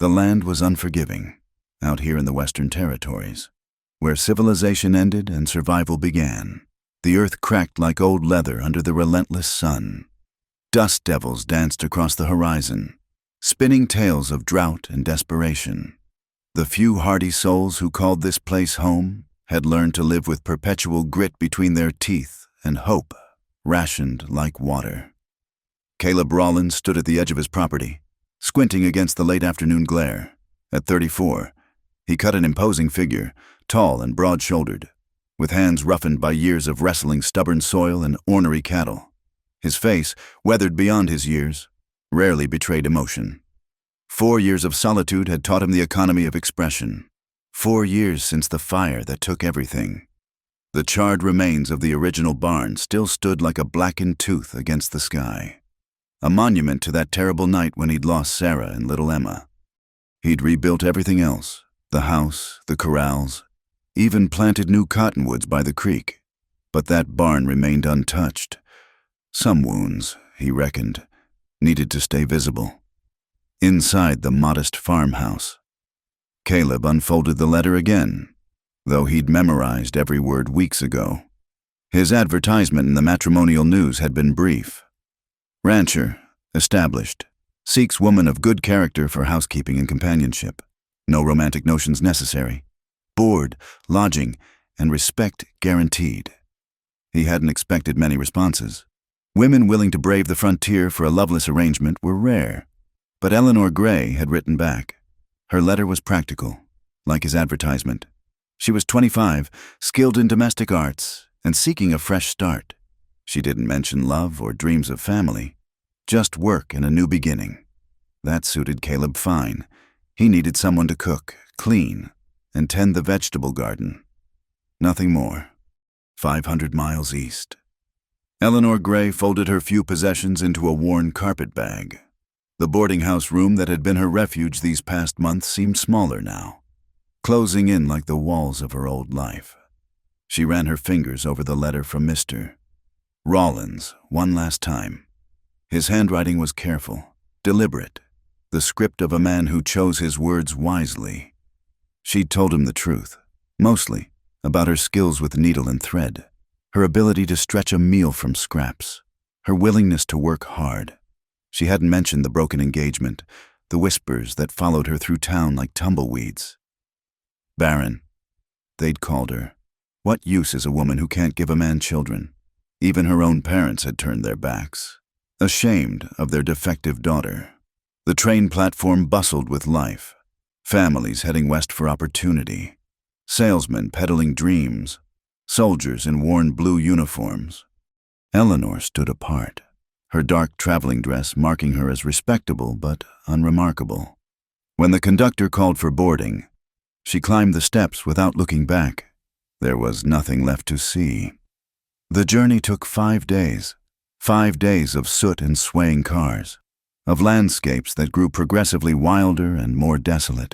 The land was unforgiving, out here in the Western Territories, where civilization ended and survival began. The earth cracked like old leather under the relentless sun. Dust devils danced across the horizon, spinning tales of drought and desperation. The few hardy souls who called this place home had learned to live with perpetual grit between their teeth and hope rationed like water. Caleb Rollins stood at the edge of his property, squinting against the late afternoon glare. At 34, he cut an imposing figure, tall and broad-shouldered, with hands roughened by years of wrestling stubborn soil and ornery cattle. His face, weathered beyond his years, rarely betrayed emotion. 4 years of solitude had taught him the economy of expression. 4 years since the fire that took everything. The charred remains of the original barn still stood like a blackened tooth against the sky, a monument to that terrible night when he'd lost Sarah and little Emma. He'd rebuilt everything else, the house, the corrals, even planted new cottonwoods by the creek, but that barn remained untouched. Some wounds, he reckoned, needed to stay visible. Inside the modest farmhouse, Caleb unfolded the letter again, though he'd memorized every word weeks ago. His advertisement in the matrimonial news had been brief. Rancher, established, seeks woman of good character for housekeeping and companionship. No romantic notions necessary. Board, lodging, and respect guaranteed. He hadn't expected many responses. Women willing to brave the frontier for a loveless arrangement were rare. But Eleanor Gray had written back. Her letter was practical, like his advertisement. She was 25, skilled in domestic arts, and seeking a fresh start. She didn't mention love or dreams of family, just work and a new beginning. That suited Caleb fine. He needed someone to cook, clean, and tend the vegetable garden. Nothing more. 500 miles east. Eleanor Gray folded her few possessions into a worn carpet bag. The boarding house room that had been her refuge these past months seemed smaller now, closing in like the walls of her old life. She ran her fingers over the letter from Mr. Rollins one last time. His handwriting was careful, deliberate, the script of a man who chose his words wisely. She'd told him the truth, mostly about her skills with needle and thread, her ability to stretch a meal from scraps, her willingness to work hard. She hadn't mentioned the broken engagement, the whispers that followed her through town like tumbleweeds. Barren, they'd called her. What use is a woman who can't give a man children? Even her own parents had turned their backs, ashamed of their defective daughter. The train platform bustled with life, families heading west for opportunity, salesmen peddling dreams, soldiers in worn blue uniforms. Eleanor stood apart, her dark traveling dress marking her as respectable but unremarkable. When the conductor called for boarding, she climbed the steps without looking back. There was nothing left to see. The journey took 5 days, 5 days of soot and swaying cars, of landscapes that grew progressively wilder and more desolate.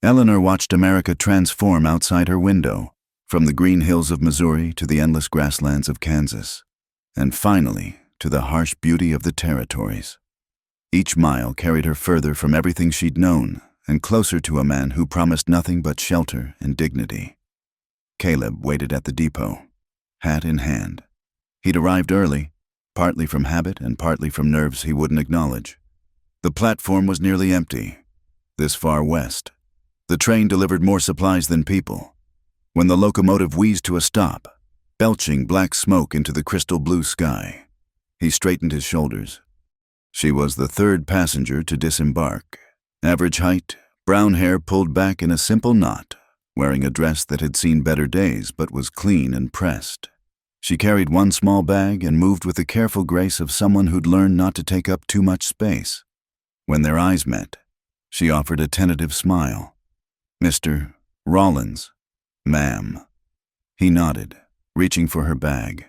Eleanor watched America transform outside her window, from the green hills of Missouri to the endless grasslands of Kansas, and finally to the harsh beauty of the territories. Each mile carried her further from everything she'd known and closer to a man who promised nothing but shelter and dignity. Caleb waited at the depot, hat in hand. He'd arrived early, partly from habit and partly from nerves he wouldn't acknowledge. The platform was nearly empty. This far west, the train delivered more supplies than people. When the locomotive wheezed to a stop, belching black smoke into the crystal blue sky, he straightened his shoulders. She was the third passenger to disembark. Average height, brown hair pulled back in a simple knot, wearing a dress that had seen better days but was clean and pressed. She carried one small bag and moved with the careful grace of someone who'd learned not to take up too much space. When their eyes met, she offered a tentative smile. "Mr. Rollins, ma'am." He nodded, reaching for her bag.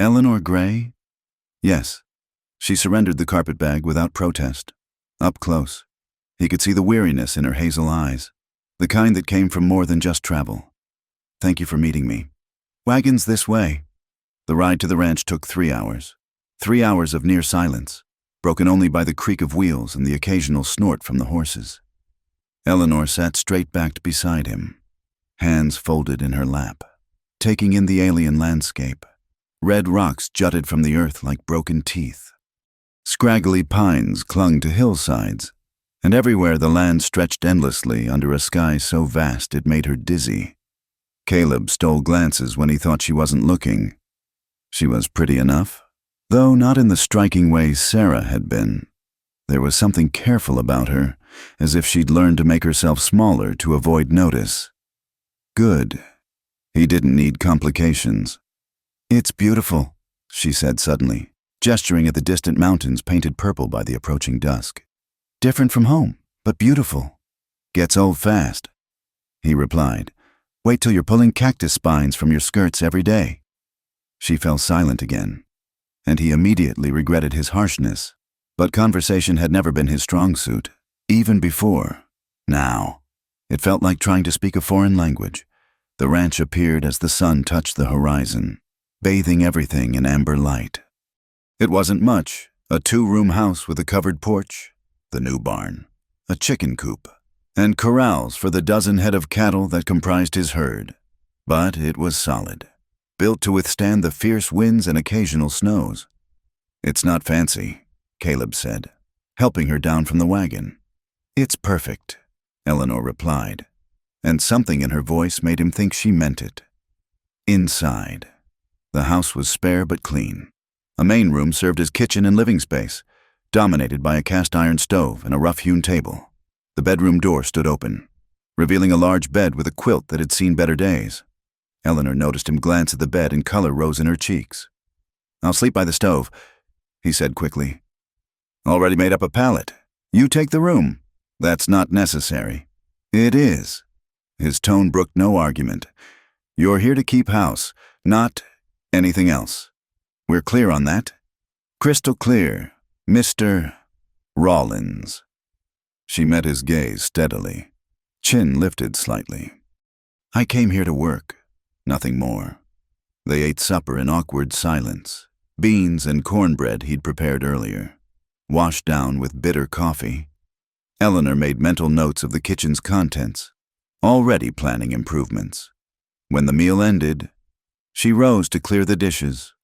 "Eleanor Gray?" "Yes." She surrendered the carpet bag without protest. Up close, he could see the weariness in her hazel eyes, the kind that came from more than just travel. "Thank you for meeting me. Wagons this way." The ride to the ranch took 3 hours. 3 hours of near silence, broken only by the creak of wheels and the occasional snort from the horses. Eleanor sat straight-backed beside him, hands folded in her lap, taking in the alien landscape. Red rocks jutted from the earth like broken teeth. Scraggly pines clung to hillsides, and everywhere the land stretched endlessly under a sky so vast it made her dizzy. Caleb stole glances when he thought she wasn't looking. She was pretty enough, though not in the striking way Sarah had been. There was something careful about her, as if she'd learned to make herself smaller to avoid notice. Good. He didn't need complications. "It's beautiful," she said suddenly, gesturing at the distant mountains painted purple by the approaching dusk. "Different from home, but beautiful. Gets old fast," he replied. "Wait till you're pulling cactus spines from your skirts every day." She fell silent again, and he immediately regretted his harshness. But conversation had never been his strong suit, even before. Now, it felt like trying to speak a foreign language. The ranch appeared as the sun touched the horizon, bathing everything in amber light. It wasn't much, a 2-room house with a covered porch, the new barn, a chicken coop, and corrals for the dozen head of cattle that comprised his herd. But it was solid, built to withstand the fierce winds and occasional snows. "It's not fancy," Caleb said, helping her down from the wagon. "It's perfect," Eleanor replied, and something in her voice made him think she meant it. Inside, the house was spare but clean. A main room served as kitchen and living space, dominated by a cast-iron stove and a rough-hewn table. The bedroom door stood open, revealing a large bed with a quilt that had seen better days. Eleanor noticed him glance at the bed and color rose in her cheeks. "I'll sleep by the stove," he said quickly. "Already made up a pallet. You take the room." "That's not necessary." "It is." His tone brooked no argument. "You're here to keep house, not anything else. We're clear on that?" "Crystal clear, Mr. Rollins." She met his gaze steadily, chin lifted slightly. "I came here to work, nothing more." They ate supper in awkward silence, beans and cornbread he'd prepared earlier, washed down with bitter coffee. Eleanor made mental notes of the kitchen's contents, already planning improvements. When the meal ended, she rose to clear the dishes,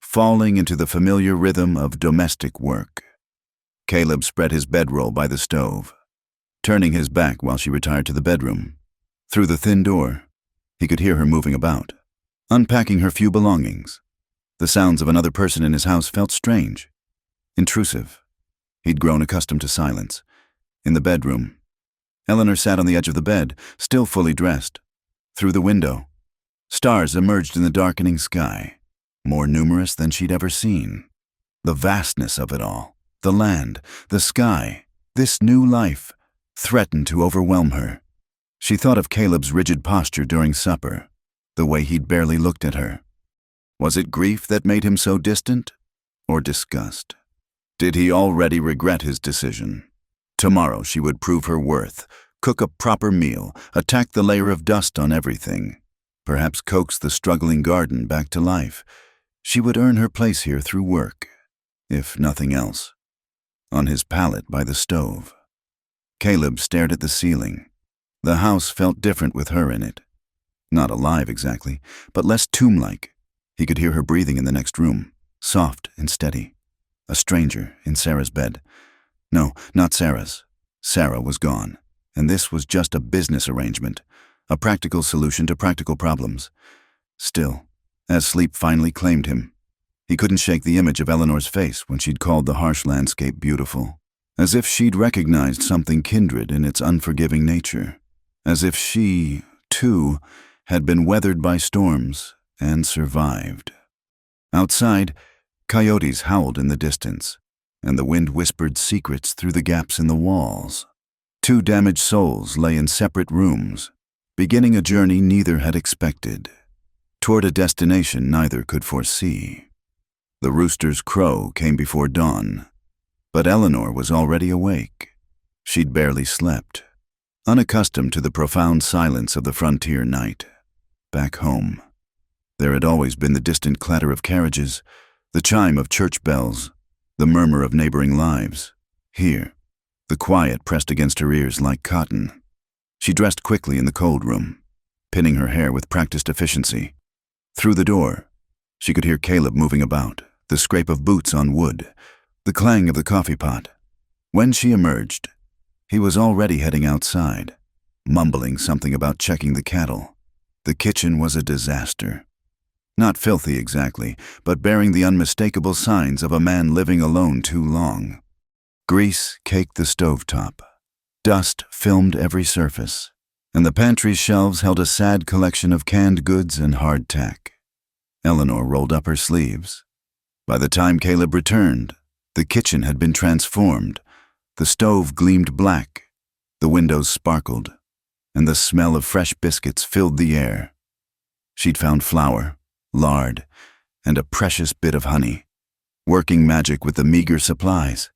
falling into the familiar rhythm of domestic work. Caleb spread his bedroll by the stove, turning his back while she retired to the bedroom. Through the thin door, he could hear her moving about, unpacking her few belongings. The sounds of another person in his house felt strange, intrusive. He'd grown accustomed to silence. In the bedroom, Eleanor sat on the edge of the bed, still fully dressed. Through the window, stars emerged in the darkening sky, more numerous than she'd ever seen. The vastness of it all, the land, the sky, this new life, threatened to overwhelm her. She thought of Caleb's rigid posture during supper, the way he'd barely looked at her. Was it grief that made him so distant, or disgust? Did he already regret his decision? Tomorrow she would prove her worth, cook a proper meal, attack the layer of dust on everything, perhaps coax the struggling garden back to life. She would earn her place here through work, if nothing else. On his pallet by the stove, Caleb stared at the ceiling. The house felt different with her in it. Not alive exactly, but less tomb-like. He could hear her breathing in the next room, soft and steady. A stranger in Sarah's bed. No, not Sarah's. Sarah was gone, and this was just a business arrangement, a practical solution to practical problems. Still, as sleep finally claimed him, he couldn't shake the image of Eleanor's face when she'd called the harsh landscape beautiful, as if she'd recognized something kindred in its unforgiving nature, as if she, too, had been weathered by storms and survived. Outside, coyotes howled in the distance, and the wind whispered secrets through the gaps in the walls. 2 damaged souls lay in separate rooms, beginning a journey neither had expected, toward a destination neither could foresee. The rooster's crow came before dawn, but Eleanor was already awake. She'd barely slept, unaccustomed to the profound silence of the frontier night. Back home, there had always been the distant clatter of carriages, the chime of church bells, the murmur of neighboring lives. Here, the quiet pressed against her ears like cotton. She dressed quickly in the cold room, pinning her hair with practiced efficiency. Through the door, she could hear Caleb moving about, the scrape of boots on wood, the clang of the coffee pot. When she emerged, he was already heading outside, mumbling something about checking the cattle. The kitchen was a disaster. Not filthy exactly, but bearing the unmistakable signs of a man living alone too long. Grease caked the stovetop. Dust filmed every surface, and the pantry's shelves held a sad collection of canned goods and hardtack. Eleanor rolled up her sleeves. By the time Caleb returned, the kitchen had been transformed. The stove gleamed black, the windows sparkled, and the smell of fresh biscuits filled the air. She'd found flour, lard, and a precious bit of honey, working magic with the meager supplies.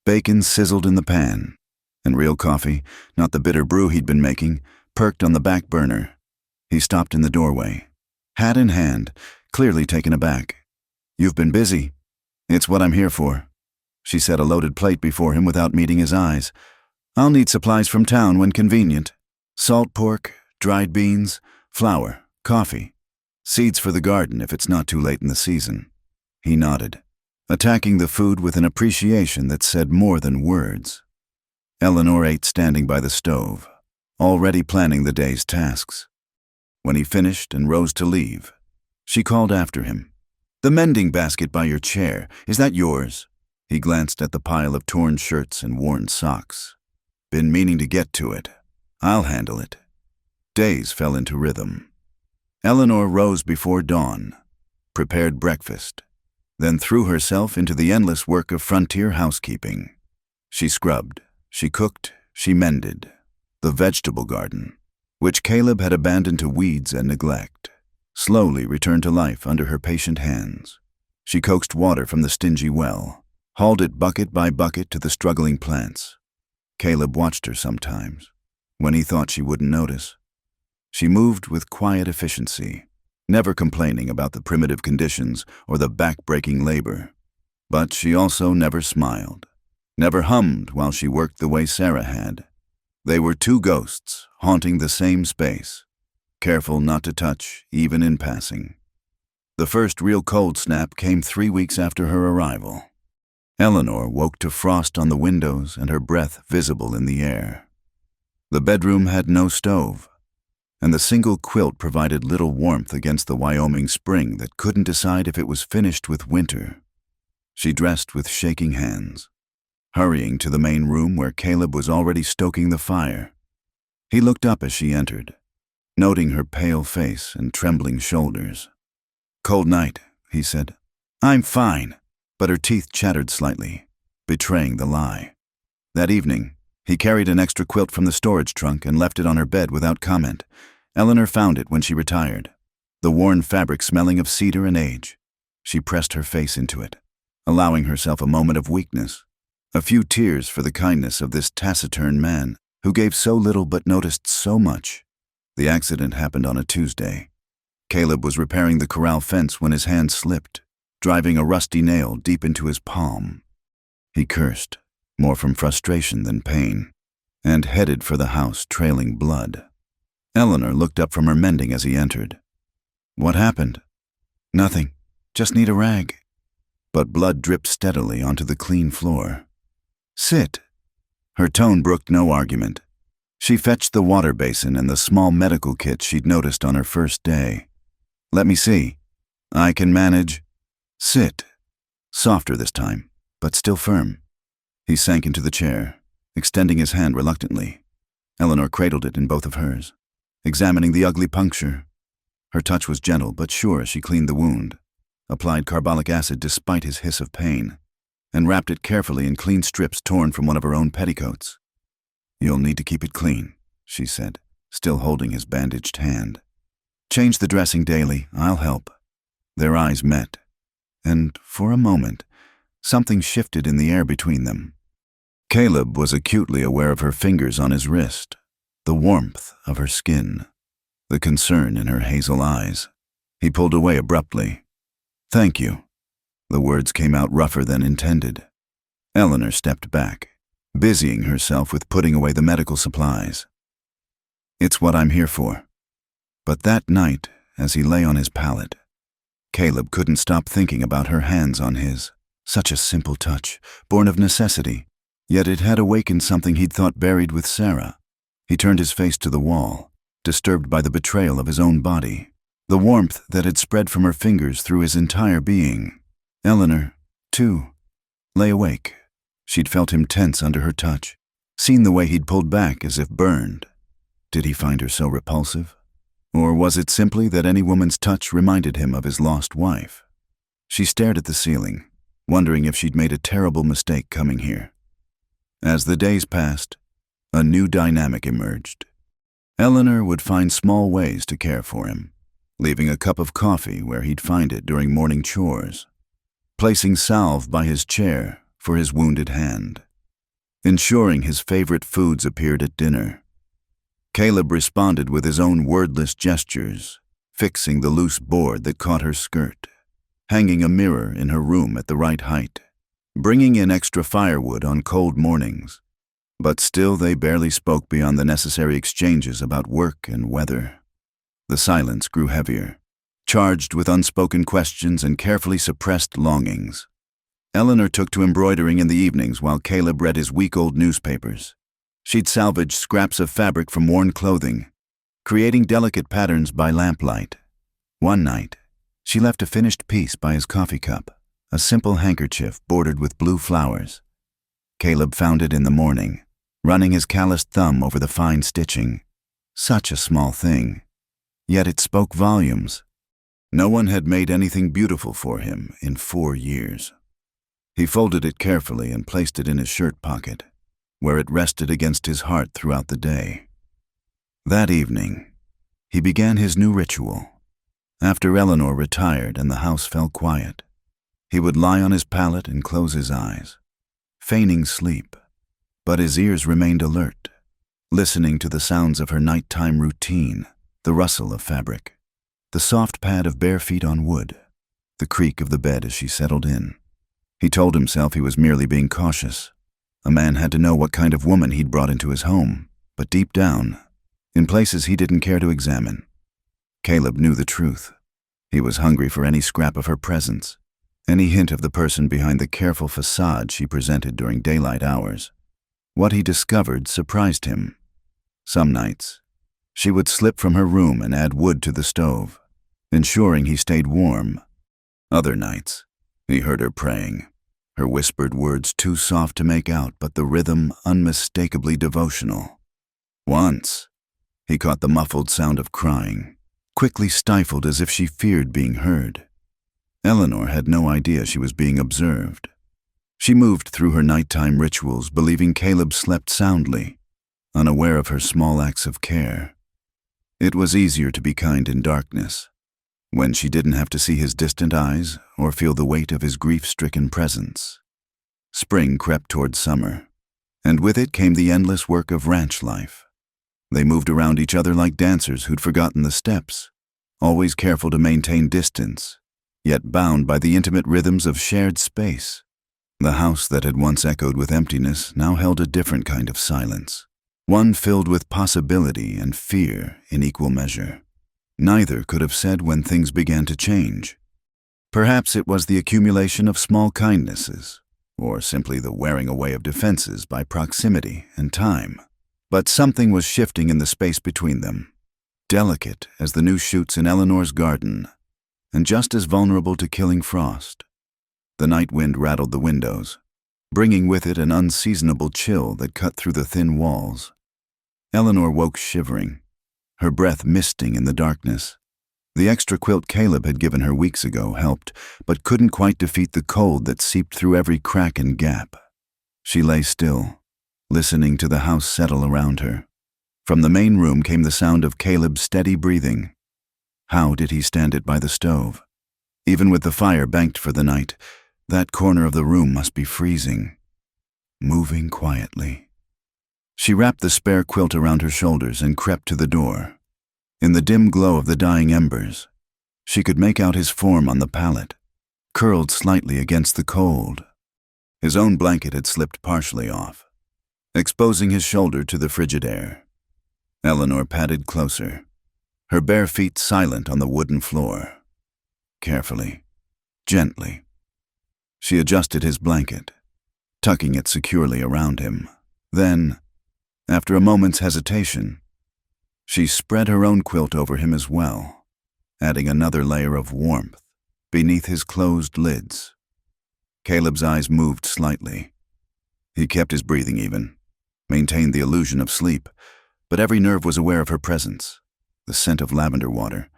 Bacon sizzled in the pan, and real coffee, not the bitter brew he'd been making, perked on the back burner. He stopped in the doorway, hat in hand, clearly taken aback. "You've been busy. It's what I'm here for." She set a loaded plate before him without meeting his eyes. "I'll need supplies from town when convenient. Salt pork, dried beans, flour, coffee. Seeds for the garden if it's not too late in the season." He nodded, attacking the food with an appreciation that said more than words. Eleanor ate standing by the stove, already planning the day's tasks. When he finished and rose to leave, she called after him. "The mending basket by your chair, is that yours?" He glanced at the pile of torn shirts and worn socks. "Been meaning to get to it. I'll handle it." Days fell into rhythm. Eleanor rose before dawn, prepared breakfast, then threw herself into the endless work of frontier housekeeping. She scrubbed, she cooked, she mended. The vegetable garden, which Caleb had abandoned to weeds and neglect, slowly returned to life under her patient hands. She coaxed water from the stingy well, hauled it bucket by bucket to the struggling plants. Caleb watched her sometimes, when he thought she wouldn't notice. She moved with quiet efficiency, never complaining about the primitive conditions or the back-breaking labor. But she also never smiled, never hummed while she worked the way Sarah had. They were two ghosts haunting the same space, careful not to touch even in passing. The first real cold snap came 3 weeks after her arrival. Eleanor woke to frost on the windows and her breath visible in the air. The bedroom had no stove, and the single quilt provided little warmth against the Wyoming spring that couldn't decide if it was finished with winter. She dressed with shaking hands, hurrying to the main room where Caleb was already stoking the fire. He looked up as she entered, noting her pale face and trembling shoulders. "Cold night," he said. "I'm fine," but her teeth chattered slightly, betraying the lie. That evening, he carried an extra quilt from the storage trunk and left it on her bed without comment. Eleanor found it when she retired, the worn fabric smelling of cedar and age. She pressed her face into it, allowing herself a moment of weakness, a few tears for the kindness of this taciturn man who gave so little but noticed so much. The accident happened on a Tuesday. Caleb was repairing the corral fence when his hand slipped, driving a rusty nail deep into his palm. He cursed, more from frustration than pain, and headed for the house trailing blood. Eleanor looked up from her mending as he entered. "What happened?" "Nothing. Just need a rag." But blood dripped steadily onto the clean floor. "Sit." Her tone brooked no argument. She fetched the water basin and the small medical kit she'd noticed on her first day. "Let me see. I can manage." "Sit." Softer this time, but still firm. He sank into the chair, extending his hand reluctantly. Eleanor cradled it in both of hers, examining the ugly puncture. Her touch was gentle but sure as she cleaned the wound, applied carbolic acid despite his hiss of pain, and wrapped it carefully in clean strips torn from one of her own petticoats. "You'll need to keep it clean," she said, still holding his bandaged hand. "Change the dressing daily. I'll help." Their eyes met, and for a moment, something shifted in the air between them. Caleb was acutely aware of her fingers on his wrist, the warmth of her skin, the concern in her hazel eyes. He pulled away abruptly. "Thank you." The words came out rougher than intended. Eleanor stepped back, busying herself with putting away the medical supplies. It's what I'm here for. But that night, as he lay on his pallet, Caleb couldn't stop thinking about her hands on his. Such a simple touch, born of necessity, yet it had awakened something he'd thought buried with Sarah. He turned his face to the wall, disturbed by the betrayal of his own body, the warmth that had spread from her fingers through his entire being. Eleanor, too, lay awake. She'd felt him tense under her touch, seen the way he'd pulled back as if burned. Did he find her so repulsive? Or was it simply that any woman's touch reminded him of his lost wife? She stared at the ceiling, wondering if she'd made a terrible mistake coming here. As the days passed, a new dynamic emerged. Eleanor would find small ways to care for him, leaving a cup of coffee where he'd find it during morning chores, placing salve by his chair for his wounded hand, ensuring his favorite foods appeared at dinner. Caleb responded with his own wordless gestures, fixing the loose board that caught her skirt, hanging a mirror in her room at the right height, bringing in extra firewood on cold mornings. But still they barely spoke beyond the necessary exchanges about work and weather. The silence grew heavier, charged with unspoken questions and carefully suppressed longings. Eleanor took to embroidering in the evenings while Caleb read his week-old newspapers. She'd salvage scraps of fabric from worn clothing, creating delicate patterns by lamplight. One night, she left a finished piece by his coffee cup, a simple handkerchief bordered with blue flowers. Caleb found it in the morning, running his calloused thumb over the fine stitching. Such a small thing, yet it spoke volumes. No one had made anything beautiful for him in 4 years. He folded it carefully and placed it in his shirt pocket, where it rested against his heart throughout the day. That evening, he began his new ritual. After Eleanor retired and the house fell quiet, he would lie on his pallet and close his eyes, feigning sleep, but his ears remained alert, listening to the sounds of her nighttime routine, the rustle of fabric, the soft pad of bare feet on wood, the creak of the bed as she settled in. He told himself he was merely being cautious. A man had to know what kind of woman he'd brought into his home, but deep down, in places he didn't care to examine, Caleb knew the truth. He was hungry for any scrap of her presence, any hint of the person behind the careful facade she presented during daylight hours. What he discovered surprised him. Some nights, she would slip from her room and add wood to the stove, ensuring he stayed warm. Other nights, he heard her praying, her whispered words too soft to make out, but the rhythm unmistakably devotional. Once, he caught the muffled sound of crying, quickly stifled as if she feared being heard. Eleanor had no idea she was being observed. She moved through her nighttime rituals, believing Caleb slept soundly, unaware of her small acts of care. It was easier to be kind in darkness, when she didn't have to see his distant eyes or feel the weight of his grief-stricken presence. Spring crept toward summer, and with it came the endless work of ranch life. They moved around each other like dancers who'd forgotten the steps, always careful to maintain distance, yet bound by the intimate rhythms of shared space. The house that had once echoed with emptiness now held a different kind of silence, one filled with possibility and fear in equal measure. Neither could have said when things began to change. Perhaps it was the accumulation of small kindnesses, or simply the wearing away of defenses by proximity and time. But something was shifting in the space between them, delicate as the new shoots in Eleanor's garden, and just as vulnerable to killing frost. The night wind rattled the windows, bringing with it an unseasonable chill that cut through the thin walls. Eleanor woke shivering, her breath misting in the darkness. The extra quilt Caleb had given her weeks ago helped, but couldn't quite defeat the cold that seeped through every crack and gap. She lay still, listening to the house settle around her. From the main room came the sound of Caleb's steady breathing. How did he stand it by the stove? Even with the fire banked for the night, that corner of the room must be freezing. Moving quietly. She wrapped the spare quilt around her shoulders and crept to the door. In the dim glow of the dying embers, she could make out his form on the pallet, curled slightly against the cold. His own blanket had slipped partially off, exposing his shoulder to the frigid air. Eleanor padded closer, her bare feet silent on the wooden floor. Carefully, gently, she adjusted his blanket, tucking it securely around him. Then, after a moment's hesitation, she spread her own quilt over him as well, adding another layer of warmth beneath his closed lids. Caleb's eyes moved slightly. He kept his breathing even, maintained the illusion of sleep, but every nerve was aware of her presence. The scent of lavender water,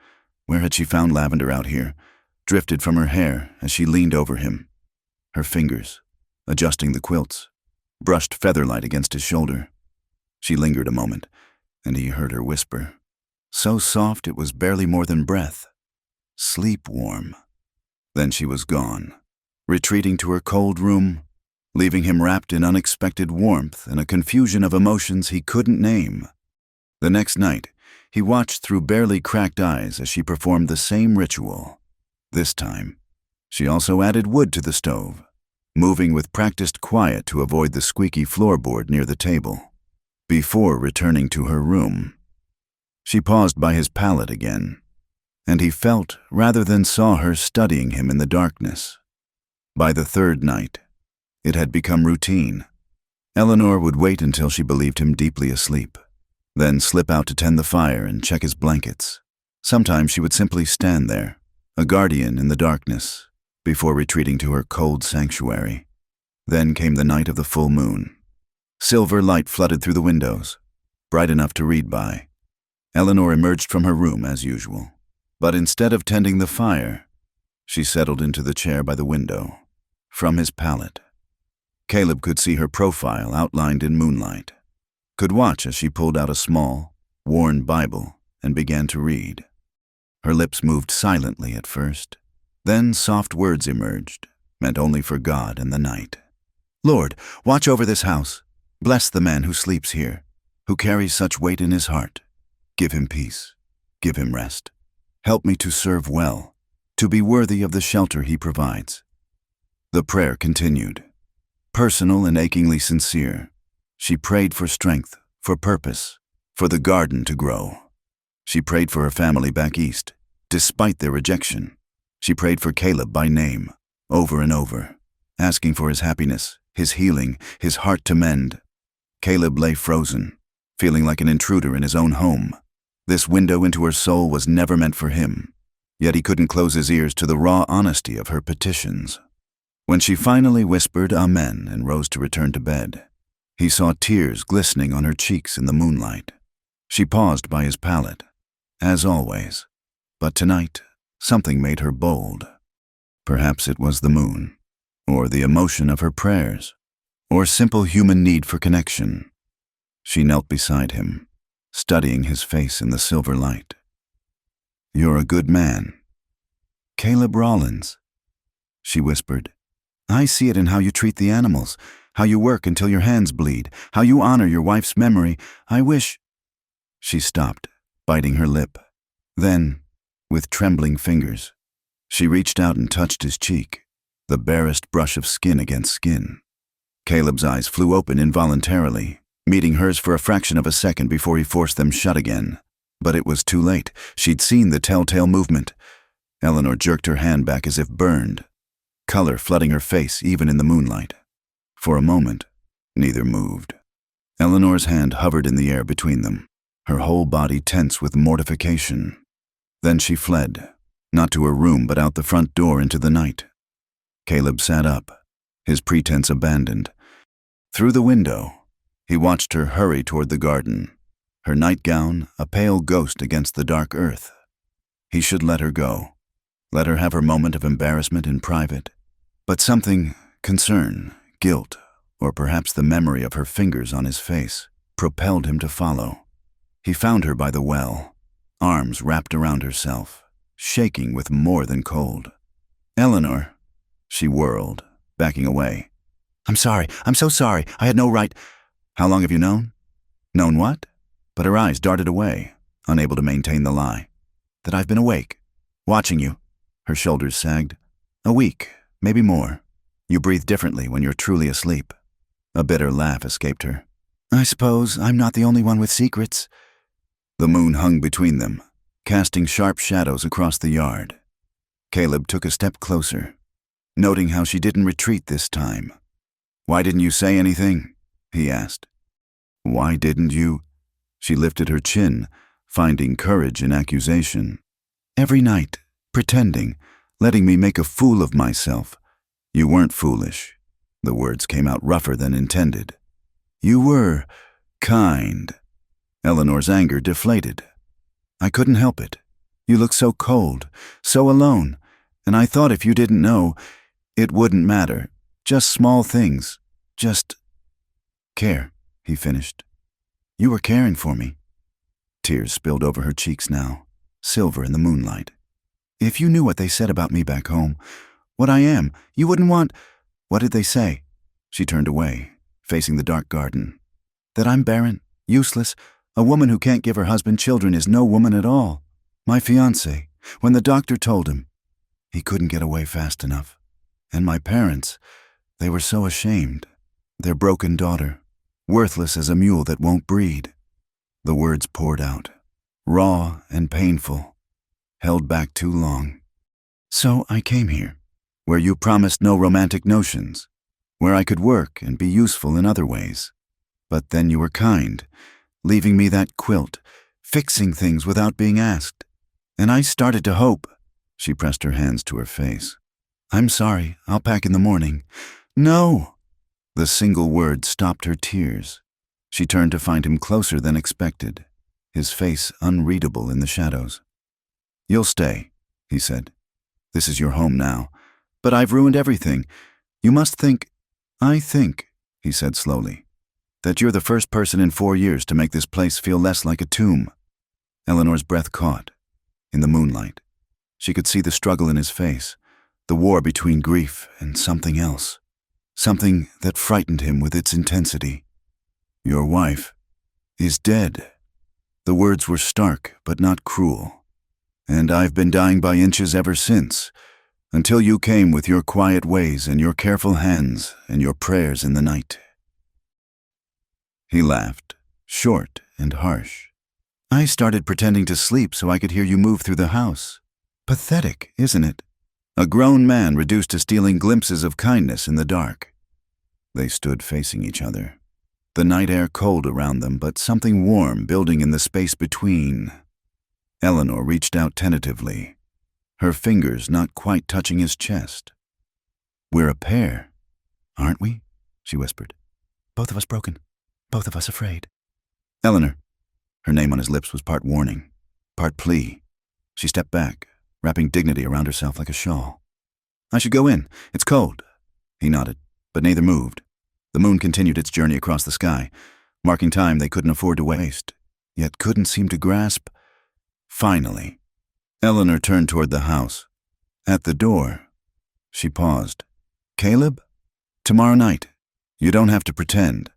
where had she found lavender out here, drifted from her hair as she leaned over him. Her fingers, adjusting the quilts, brushed featherlight against his shoulder. She lingered a moment, and he heard her whisper, so soft it was barely more than breath, "Sleep warm." Then she was gone, retreating to her cold room, leaving him wrapped in unexpected warmth and a confusion of emotions he couldn't name. The next night, he watched through barely cracked eyes as she performed the same ritual. This time, she also added wood to the stove, moving with practiced quiet to avoid the squeaky floorboard near the table. Before returning to her room, she paused by his pallet again, and he felt rather than saw her studying him in the darkness. By the third night, it had become routine. Eleanor would wait until she believed him deeply asleep, then slip out to tend the fire and check his blankets. Sometimes she would simply stand there, a guardian in the darkness, before retreating to her cold sanctuary. Then came the night of the full moon. Silver light flooded through the windows, bright enough to read by. Eleanor emerged from her room as usual, but instead of tending the fire, she settled into the chair by the window. From his pallet, Caleb could see her profile outlined in moonlight, could watch as she pulled out a small, worn Bible and began to read. Her lips moved silently at first, then soft words emerged, meant only for God and the night. "Lord, watch over this house. Bless the man who sleeps here, who carries such weight in his heart. Give him peace. Give him rest. Help me to serve well, to be worthy of the shelter he provides." The prayer continued, personal and achingly sincere. She prayed for strength, for purpose, for the garden to grow. She prayed for her family back east, despite their rejection. She prayed for Caleb by name, over and over, asking for his happiness, his healing, his heart to mend. Caleb lay frozen, feeling like an intruder in his own home. This window into her soul was never meant for him, yet he couldn't close his ears to the raw honesty of her petitions. When she finally whispered Amen and rose to return to bed, he saw tears glistening on her cheeks in the moonlight. She paused by his pallet, as always, but tonight something made her bold. Perhaps it was the moon, or the emotion of her prayers, or simple human need for connection. She knelt beside him, studying his face in the silver light. "You're a good man." "Caleb Rollins," she whispered. "I see it in how you treat the animals, how you work until your hands bleed, how you honor your wife's memory. I wish—" She stopped, biting her lip. Then, with trembling fingers, she reached out and touched his cheek, the barest brush of skin against skin. Caleb's eyes flew open involuntarily, meeting hers for a fraction of a second before he forced them shut again. But it was too late. She'd seen the telltale movement. Eleanor jerked her hand back as if burned, color flooding her face even in the moonlight. For a moment, neither moved. Eleanor's hand hovered in the air between them, her whole body tense with mortification. Then she fled, not to her room but out the front door into the night. Caleb sat up, his pretense abandoned. Through the window, he watched her hurry toward the garden, her nightgown a pale ghost against the dark earth. He should let her go, let her have her moment of embarrassment in private. But something, concern, guilt, or perhaps the memory of her fingers on his face, propelled him to follow. He found her by the well, arms wrapped around herself, shaking with more than cold. "Eleanor," she whirled, backing away. I'm so sorry, I had no right." "How long have you known?" "Known what?" But her eyes darted away, unable to maintain the lie. "That I've been awake, watching you." Her shoulders sagged. "A week, maybe more. You breathe differently when you're truly asleep." A bitter laugh escaped her. "I suppose I'm not the only one with secrets." The moon hung between them, casting sharp shadows across the yard. Caleb took a step closer, noting how she didn't retreat this time. "Why didn't you say anything?" he asked. "Why didn't you?" She lifted her chin, finding courage in accusation. "Every night, pretending, letting me make a fool of myself." "You weren't foolish." The words came out rougher than intended. "You were kind." Eleanor's anger deflated. "I couldn't help it. You look so cold, so alone, and I thought if you didn't know, it wouldn't matter. Just small things. Just care," he finished. "You were caring for me." Tears spilled over her cheeks now, silver in the moonlight. "If you knew what they said about me back home, what I am, you wouldn't want—" "What did they say?" She turned away, facing the dark garden. "That I'm barren, useless, a woman who can't give her husband children is no woman at all. My fiancé, when the doctor told him, he couldn't get away fast enough. And my parents, they were so ashamed. Their broken daughter, worthless as a mule that won't breed." The words poured out, raw and painful, held back too long. "So I came here, where you promised no romantic notions, where I could work and be useful in other ways. But then you were kind, leaving me that quilt, fixing things without being asked. And I started to hope." She pressed her hands to her face. "I'm sorry, I'll pack in the morning." "No!" The single word stopped her tears. She turned to find him closer than expected, his face unreadable in the shadows. "You'll stay," he said. "This is your home now. But I've ruined everything. You must think—" "I think," he said slowly, "that you're the first person in 4 years to make this place feel less like a tomb." Eleanor's breath caught. In the moonlight, she could see the struggle in his face, the war between grief and something else, something that frightened him with its intensity. "Your wife is dead." The words were stark but not cruel. "And I've been dying by inches ever since, until you came with your quiet ways and your careful hands and your prayers in the night." He laughed, short and harsh. "I started pretending to sleep so I could hear you move through the house. Pathetic, isn't it? A grown man reduced to stealing glimpses of kindness in the dark." They stood facing each other, the night air cold around them, but something warm building in the space between. Eleanor reached out tentatively, her fingers not quite touching his chest. "We're a pair, aren't we?" she whispered. "Both of us broken, both of us afraid." "Eleanor." Her name on his lips was part warning, part plea. She stepped back, wrapping dignity around herself like a shawl. "I should go in. It's cold." He nodded, but neither moved. The moon continued its journey across the sky, marking time they couldn't afford to waste, yet couldn't seem to grasp. Finally, Eleanor turned toward the house. At the door, she paused. "Caleb? Tomorrow night. You don't have to pretend."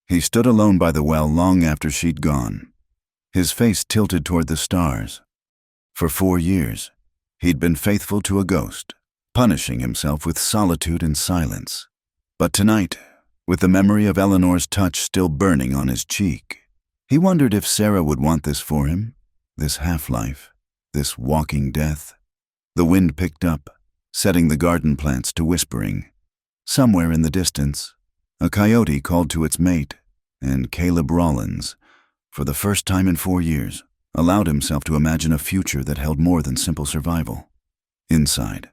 He stood alone by the well long after she'd gone, his face tilted toward the stars. For 4 years, he'd been faithful to a ghost, punishing himself with solitude and silence. But tonight, with the memory of Eleanor's touch still burning on his cheek, he wondered if Sarah would want this for him, this half-life, this walking death. The wind picked up, setting the garden plants to whispering. Somewhere in the distance, a coyote called to its mate, and Caleb Rollins, for the first time in 4 years, allowed himself to imagine a future that held more than simple survival. Inside,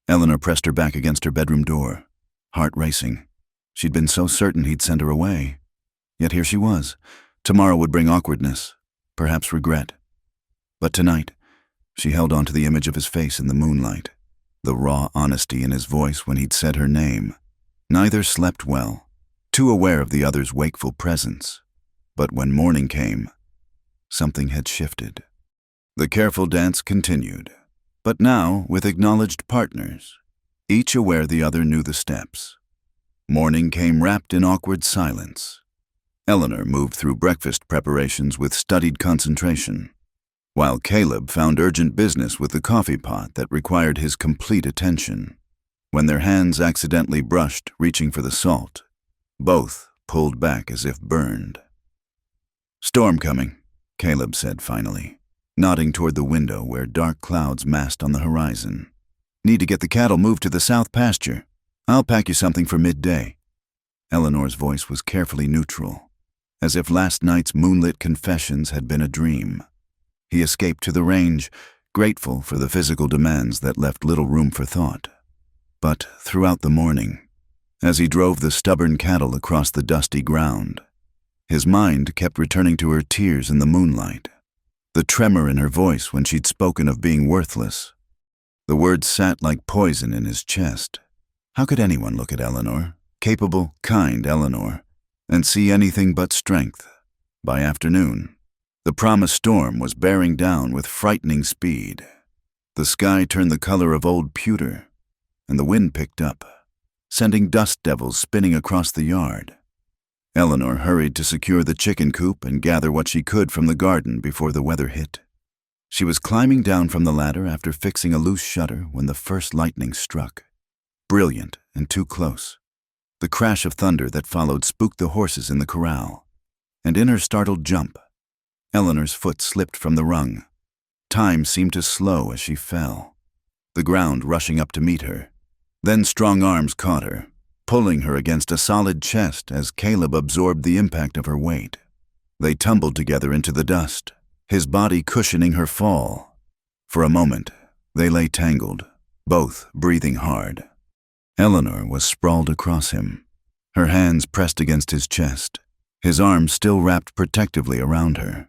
Eleanor pressed her back against her bedroom door, heart racing. She'd been so certain he'd send her away. Yet here she was. Tomorrow would bring awkwardness, perhaps regret. But tonight, she held on to the image of his face in the moonlight, the raw honesty in his voice when he'd said her name. Neither slept well, too aware of the other's wakeful presence. But when morning came, something had shifted. The careful dance continued, but now with acknowledged partners, each aware the other knew the steps. Morning came wrapped in awkward silence. Eleanor moved through breakfast preparations with studied concentration, while Caleb found urgent business with the coffee pot that required his complete attention. When their hands accidentally brushed, reaching for the salt, both pulled back as if burned. "Storm coming," Caleb said finally, nodding toward the window where dark clouds massed on the horizon. Need to get the cattle moved to the south pasture. I'll pack you something for midday. Eleanor's voice was carefully neutral, as if last night's moonlit confessions had been a dream. He escaped to the range, grateful for the physical demands that left little room for thought. But throughout the morning, as he drove the stubborn cattle across the dusty ground, his mind kept returning to her tears in the moonlight, the tremor in her voice when she'd spoken of being worthless. The words sat like poison in his chest. How could anyone look at Eleanor, capable, kind Eleanor, and see anything but strength? By afternoon, the promised storm was bearing down with frightening speed. The sky turned the color of old pewter, and the wind picked up, sending dust devils spinning across the yard. Eleanor hurried to secure the chicken coop and gather what she could from the garden before the weather hit. She was climbing down from the ladder after fixing a loose shutter when the first lightning struck. Brilliant and too close. The crash of thunder that followed spooked the horses in the corral, and in her startled jump, Eleanor's foot slipped from the rung. Time seemed to slow as she fell, the ground rushing up to meet her. Then strong arms caught her, pulling her against a solid chest as Caleb absorbed the impact of her weight. They tumbled together into the dust, his body cushioning her fall. For a moment, they lay tangled, both breathing hard. Eleanor was sprawled across him, her hands pressed against his chest, his arms still wrapped protectively around her.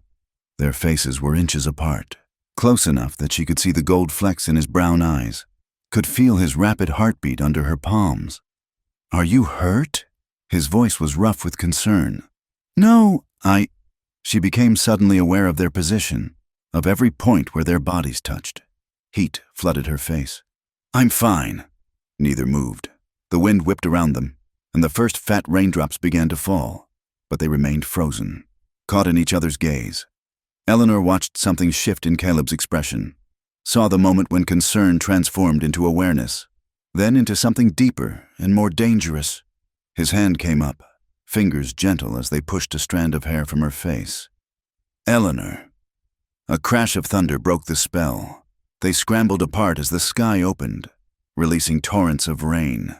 Their faces were inches apart, close enough that she could see the gold flecks in his brown eyes, could feel his rapid heartbeat under her palms. "Are you hurt?" His voice was rough with concern. "No, She became suddenly aware of their position, of every point where their bodies touched. Heat flooded her face. "I'm fine." Neither moved. The wind whipped around them, and the first fat raindrops began to fall, but they remained frozen, caught in each other's gaze. Eleanor watched something shift in Caleb's expression, saw the moment when concern transformed into awareness, then into something deeper and more dangerous. His hand came up, fingers gentle as they pushed a strand of hair from her face. "Eleanor." A crash of thunder broke the spell. They scrambled apart as the sky opened, releasing torrents of rain.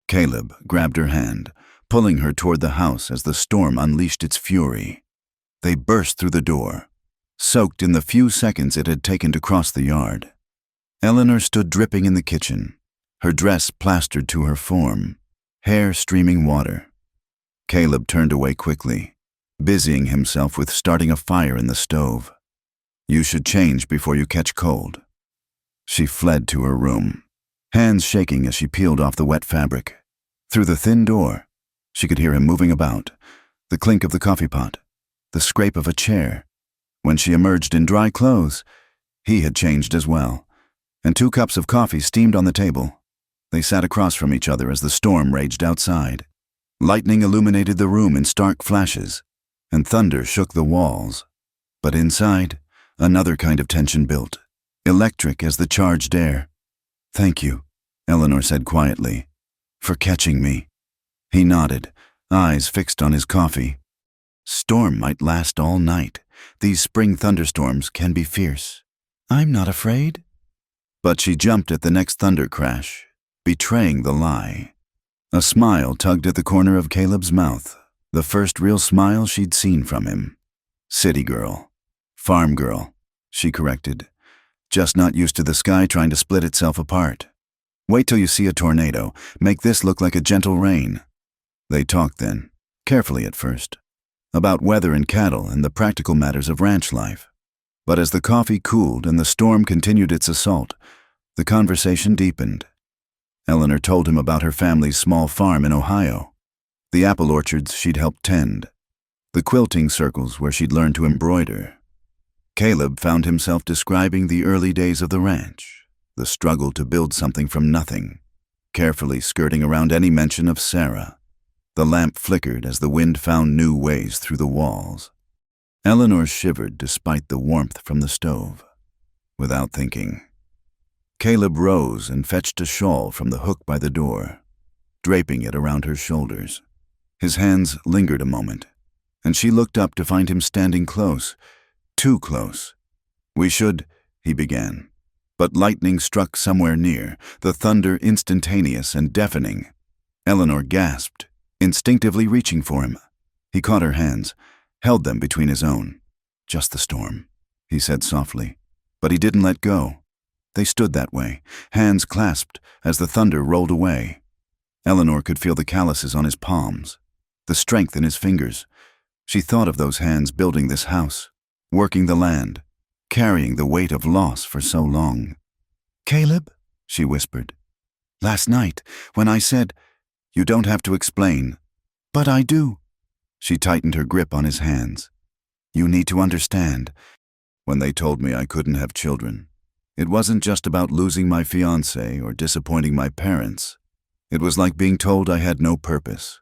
Caleb grabbed her hand, pulling her toward the house as the storm unleashed its fury. They burst through the door, soaked in the few seconds it had taken to cross the yard. Eleanor stood dripping in the kitchen, her dress plastered to her form, hair streaming water. Caleb turned away quickly, busying himself with starting a fire in the stove. "You should change before you catch cold." She fled to her room, hands shaking as she peeled off the wet fabric. Through the thin door, she could hear him moving about, the clink of the coffee pot, the scrape of a chair. When she emerged in dry clothes, he had changed as well, and 2 cups of coffee steamed on the table. They sat across from each other as the storm raged outside. Lightning illuminated the room in stark flashes, and thunder shook the walls. But inside, another kind of tension built, electric as the charged air. "Thank you," Eleanor said quietly, "for catching me." He nodded, eyes fixed on his coffee. Storm might last all night. These spring thunderstorms can be fierce. "I'm not afraid." But she jumped at the next thunder crash, betraying the lie. A smile tugged at the corner of Caleb's mouth, the first real smile she'd seen from him. "City girl. Farm girl," she corrected, "just not used to the sky trying to split itself apart. Wait till you see a tornado. Make this look like a gentle rain." They talked then, carefully at first, about weather and cattle and the practical matters of ranch life. But as the coffee cooled and the storm continued its assault, the conversation deepened. Eleanor told him about her family's small farm in Ohio, the apple orchards she'd helped tend, the quilting circles where she'd learned to embroider. Caleb found himself describing the early days of the ranch, the struggle to build something from nothing, carefully skirting around any mention of Sarah. The lamp flickered as the wind found new ways through the walls. Eleanor shivered despite the warmth from the stove. Without thinking, Caleb rose and fetched a shawl from the hook by the door, draping it around her shoulders. His hands lingered a moment, and she looked up to find him standing close, Too close. "We should," he began. But lightning struck somewhere near, the thunder instantaneous and deafening. Eleanor gasped, instinctively reaching for him. He caught her hands, held them between his own. "Just the storm," he said softly. But he didn't let go. They stood that way, hands clasped, as the thunder rolled away. Eleanor could feel the calluses on his palms, the strength in his fingers. She thought of those hands building this house, working the land, carrying the weight of loss for so long. "Caleb," she whispered. "Last night, when I said, 'You don't have to explain,' but I do." She tightened her grip on his hands. "You need to understand." When they told me I couldn't have children, it wasn't just about losing my fiancé or disappointing my parents. It was like being told I had no purpose,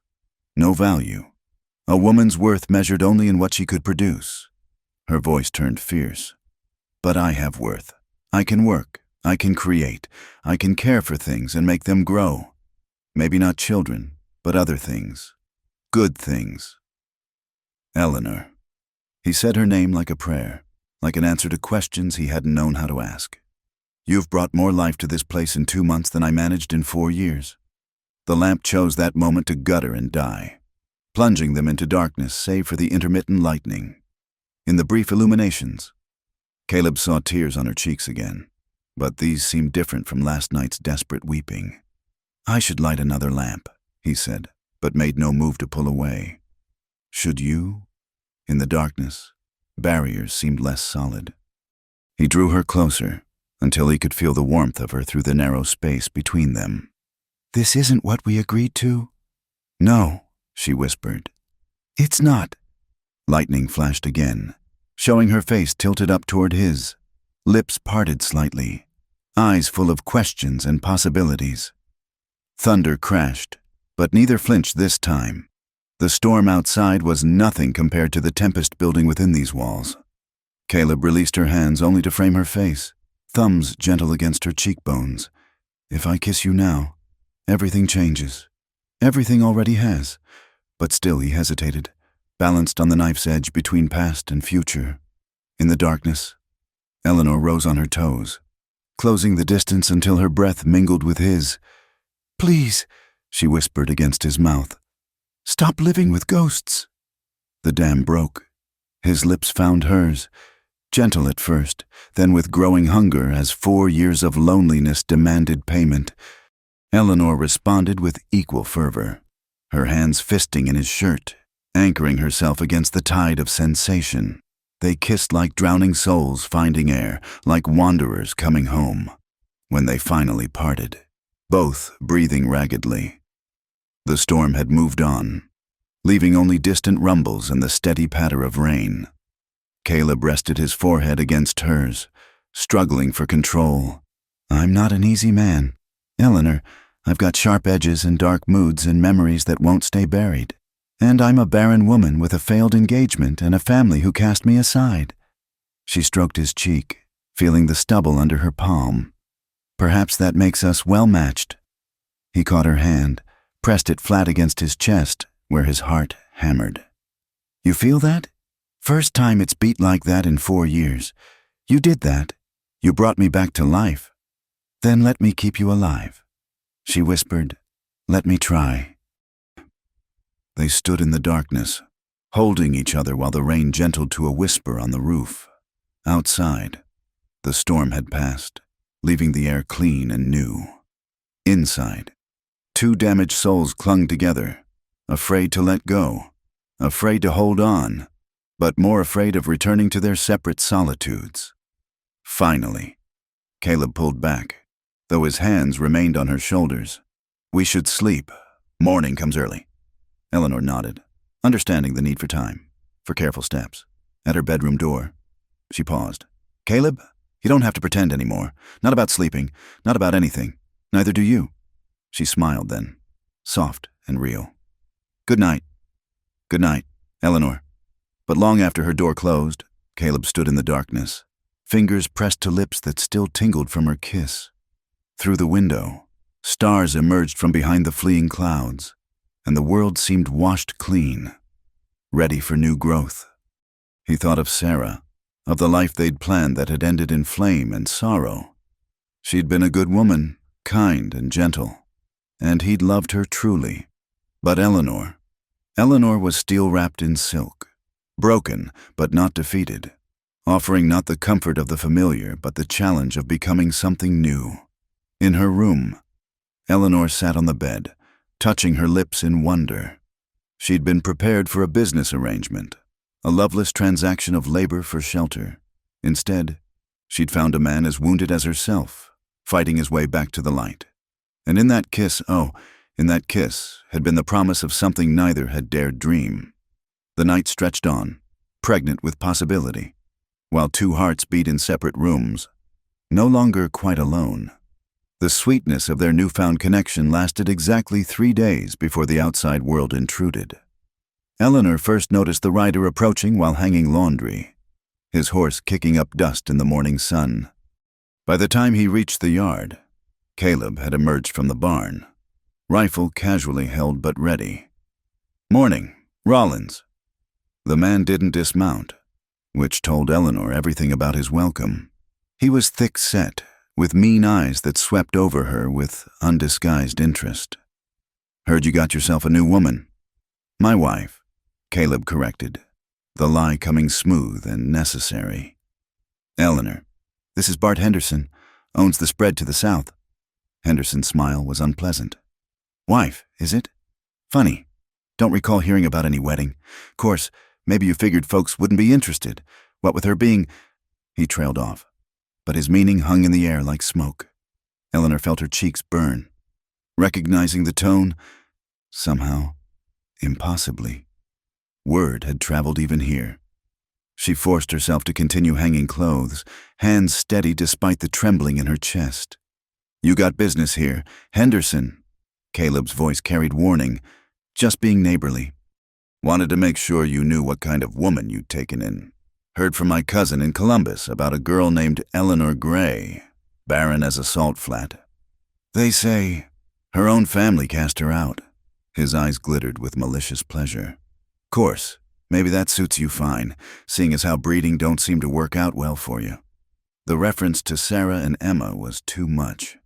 no value. A woman's worth measured only in what she could produce. Her voice turned fierce. "But I have worth. I can work. I can create. I can care for things and make them grow. Maybe not children, but other things. Good things." Eleanor. He said her name like a prayer, like an answer to questions he hadn't known how to ask. "You've brought more life to this place in 2 months than I managed in 4 years. The lamp chose that moment to gutter and die, plunging them into darkness save for the intermittent lightning. In the brief illuminations, Caleb saw tears on her cheeks again, but these seemed different from last night's desperate weeping. "I should light another lamp," he said, but made no move to pull away. "Should you?" In the darkness, barriers seemed less solid. He drew her closer until he could feel the warmth of her through the narrow space between them. "This isn't what we agreed to?" "No," she whispered. "It's not." Lightning flashed again, showing her face tilted up toward his, lips parted slightly, eyes full of questions and possibilities. Thunder crashed, but neither flinched this time. The storm outside was nothing compared to the tempest building within these walls. Caleb released her hands only to frame her face, thumbs gentle against her cheekbones. "If I kiss you now, everything changes. Everything already has." But still he hesitated, balanced on the knife's edge between past and future. In the darkness, Eleanor rose on her toes, closing the distance until her breath mingled with his. "Please," she whispered against his mouth. "Stop living with ghosts." The dam broke. His lips found hers, gentle at first, then with growing hunger as 4 years of loneliness demanded payment. Eleanor responded with equal fervor, her hands fisting in his shirt, anchoring herself against the tide of sensation. They kissed like drowning souls finding air, like wanderers coming home. When they finally parted, both breathing raggedly. The storm had moved on, leaving only distant rumbles and the steady patter of rain. Caleb rested his forehead against hers, struggling for control. "I'm not an easy man, Eleanor. I've got sharp edges and dark moods and memories that won't stay buried. And I'm a barren woman with a failed engagement and a family who cast me aside." She stroked his cheek, feeling the stubble under her palm. "Perhaps that makes us well matched." He caught her hand, pressed it flat against his chest, where his heart hammered. "You feel that? First time it's beat like that in 4 years. You did that. You brought me back to life. Then let me keep you alive." She whispered, "Let me try." They stood in the darkness, holding each other while the rain gentled to a whisper on the roof. Outside, the storm had passed, leaving the air clean and new. Inside, 2 damaged souls clung together, afraid to let go, afraid to hold on, but more afraid of returning to their separate solitudes. Finally, Caleb pulled back, though his hands remained on her shoulders. "We should sleep. Morning comes early." Eleanor nodded, understanding the need for time, for careful steps. At her bedroom door, she paused. "Caleb, you don't have to pretend anymore. Not about sleeping, not about anything. Neither do you." She smiled then, soft and real. "Good night." "Good night, Eleanor." But long after her door closed, Caleb stood in the darkness, fingers pressed to lips that still tingled from her kiss. Through the window, stars emerged from behind the fleeing clouds, and the world seemed washed clean, ready for new growth. He thought of Sarah, of the life they'd planned that had ended in flame and sorrow. She'd been a good woman, kind and gentle, and he'd loved her truly. But Eleanor was steel-wrapped in silk, broken but not defeated, offering not the comfort of the familiar but the challenge of becoming something new. In her room, Eleanor sat on the bed, touching her lips in wonder. She'd been prepared for a business arrangement, a loveless transaction of labor for shelter. Instead, she'd found a man as wounded as herself, fighting his way back to the light. And in that kiss had been the promise of something neither had dared dream. The night stretched on, pregnant with possibility, while two hearts beat in separate rooms, no longer quite alone. The sweetness of their newfound connection lasted exactly 3 days before the outside world intruded. Eleanor first noticed the rider approaching while hanging laundry, his horse kicking up dust in the morning sun. By the time he reached the yard, Caleb had emerged from the barn, rifle casually held but ready. "Morning, Rollins." The man didn't dismount, which told Eleanor everything about his welcome. He was thick-set, with mean eyes that swept over her with undisguised interest. "Heard you got yourself a new woman." "My wife," Caleb corrected, the lie coming smooth and necessary. "Eleanor, this is Bart Henderson, owns the spread to the south." Henderson's smile was unpleasant. "Wife, is it? Funny. Don't recall hearing about any wedding. Course, maybe you figured folks wouldn't be interested. What with her being—" He trailed off, but his meaning hung in the air like smoke. Eleanor felt her cheeks burn. Recognizing the tone, somehow, impossibly, word had traveled even here. She forced herself to continue hanging clothes, hands steady despite the trembling in her chest. "You got business here, Henderson." Caleb's voice carried warning, just being neighborly. "Wanted to make sure you knew what kind of woman you'd taken in. Heard from my cousin in Columbus about a girl named Eleanor Gray, barren as a salt flat. They say her own family cast her out." His eyes glittered with malicious pleasure. "Course, maybe that suits you fine, seeing as how breeding don't seem to work out well for you." The reference to Sarah and Emma was too much.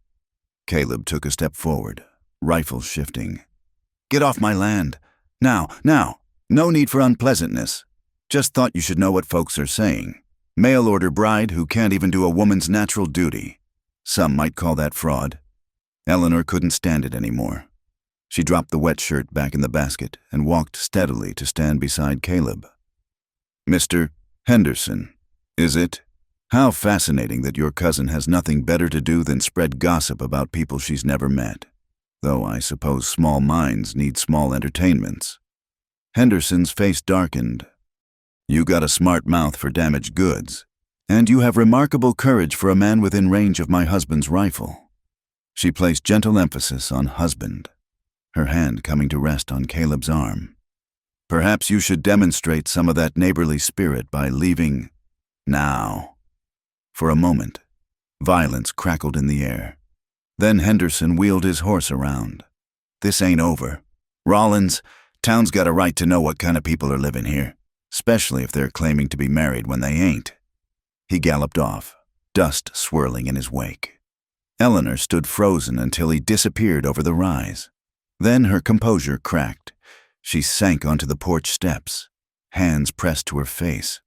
Caleb took a step forward, rifle shifting. "Get off my land. Now. No need for unpleasantness. Just thought you should know what folks are saying. Mail-order bride who can't even do a woman's natural duty. Some might call that fraud." Eleanor couldn't stand it anymore. She dropped the wet shirt back in the basket and walked steadily to stand beside Caleb. "Mr. Henderson, is it? How fascinating that your cousin has nothing better to do than spread gossip about people she's never met. Though I suppose small minds need small entertainments." Henderson's face darkened. "You got a smart mouth for damaged goods, and you have remarkable courage for a man within range of my husband's rifle." She placed gentle emphasis on husband, her hand coming to rest on Caleb's arm. "Perhaps you should demonstrate some of that neighborly spirit by leaving now." For a moment, violence crackled in the air. Then Henderson wheeled his horse around. "This ain't over. Rollins, town's got a right to know what kind of people are living here, especially if they're claiming to be married when they ain't." He galloped off, dust swirling in his wake. Eleanor stood frozen until he disappeared over the rise. Then her composure cracked. She sank onto the porch steps, hands pressed to her face.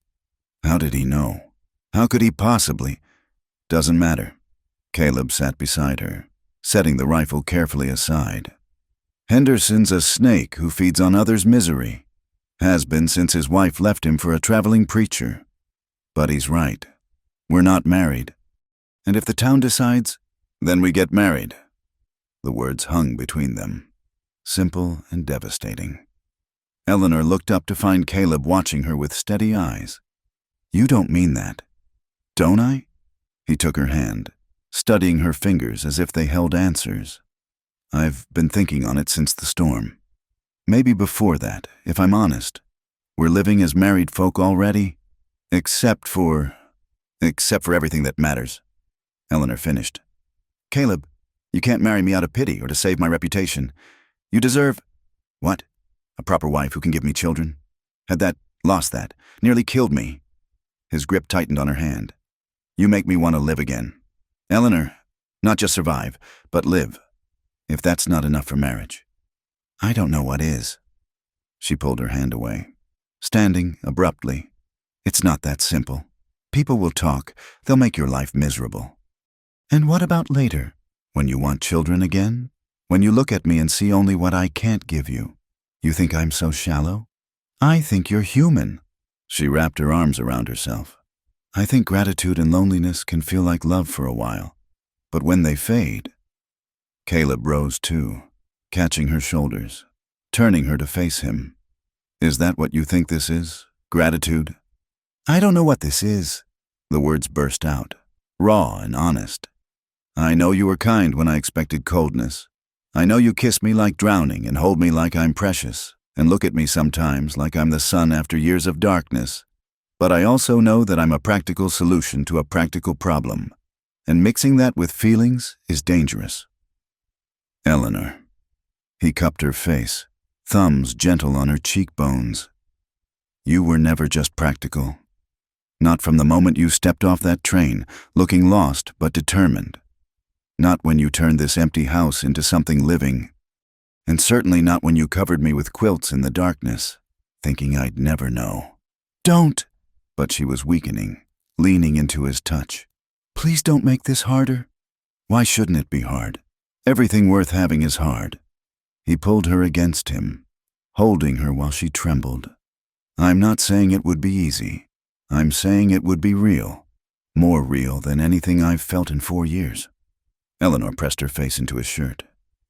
How did he know? How could he possibly? Doesn't matter. Caleb sat beside her, setting the rifle carefully aside. Henderson's a snake who feeds on others' misery. Has been since his wife left him for a traveling preacher. But he's right. We're not married. And if the town decides, then we get married. The words hung between them, simple and devastating. Eleanor looked up to find Caleb watching her with steady eyes. You don't mean that, don't I? He took her hand, studying her fingers as if they held answers. I've been thinking on it since the storm. Maybe before that, if I'm honest. We're living as married folk already, except for everything that matters. Eleanor finished. Caleb, you can't marry me out of pity or to save my reputation. You deserve... What? A proper wife who can give me children? Had that, lost that, nearly killed me. His grip tightened on her hand. You make me want to live again. Eleanor, not just survive, but live. If that's not enough for marriage, I don't know what is. She pulled her hand away, standing abruptly. It's not that simple. People will talk. They'll make your life miserable. And what about later? When you want children again? When you look at me and see only what I can't give you? You think I'm so shallow? I think you're human. She wrapped her arms around herself. I think gratitude and loneliness can feel like love for a while, but when they fade... Caleb rose too, catching her shoulders, turning her to face him. Is that what you think this is? Gratitude? I don't know what this is. The words burst out, raw and honest. I know you were kind when I expected coldness. I know you kiss me like drowning and hold me like I'm precious, and look at me sometimes like I'm the sun after years of darkness. But I also know that I'm a practical solution to a practical problem, and mixing that with feelings is dangerous. Eleanor. He cupped her face, thumbs gentle on her cheekbones. You were never just practical. Not from the moment you stepped off that train, looking lost but determined. Not when you turned this empty house into something living. And certainly not when you covered me with quilts in the darkness, thinking I'd never know. Don't! But she was weakening, leaning into his touch. Please don't make this harder. Why shouldn't it be hard? Everything worth having is hard. He pulled her against him, holding her while she trembled. I'm not saying it would be easy. I'm saying it would be real. More real than anything I've felt in 4 years. Eleanor pressed her face into his shirt,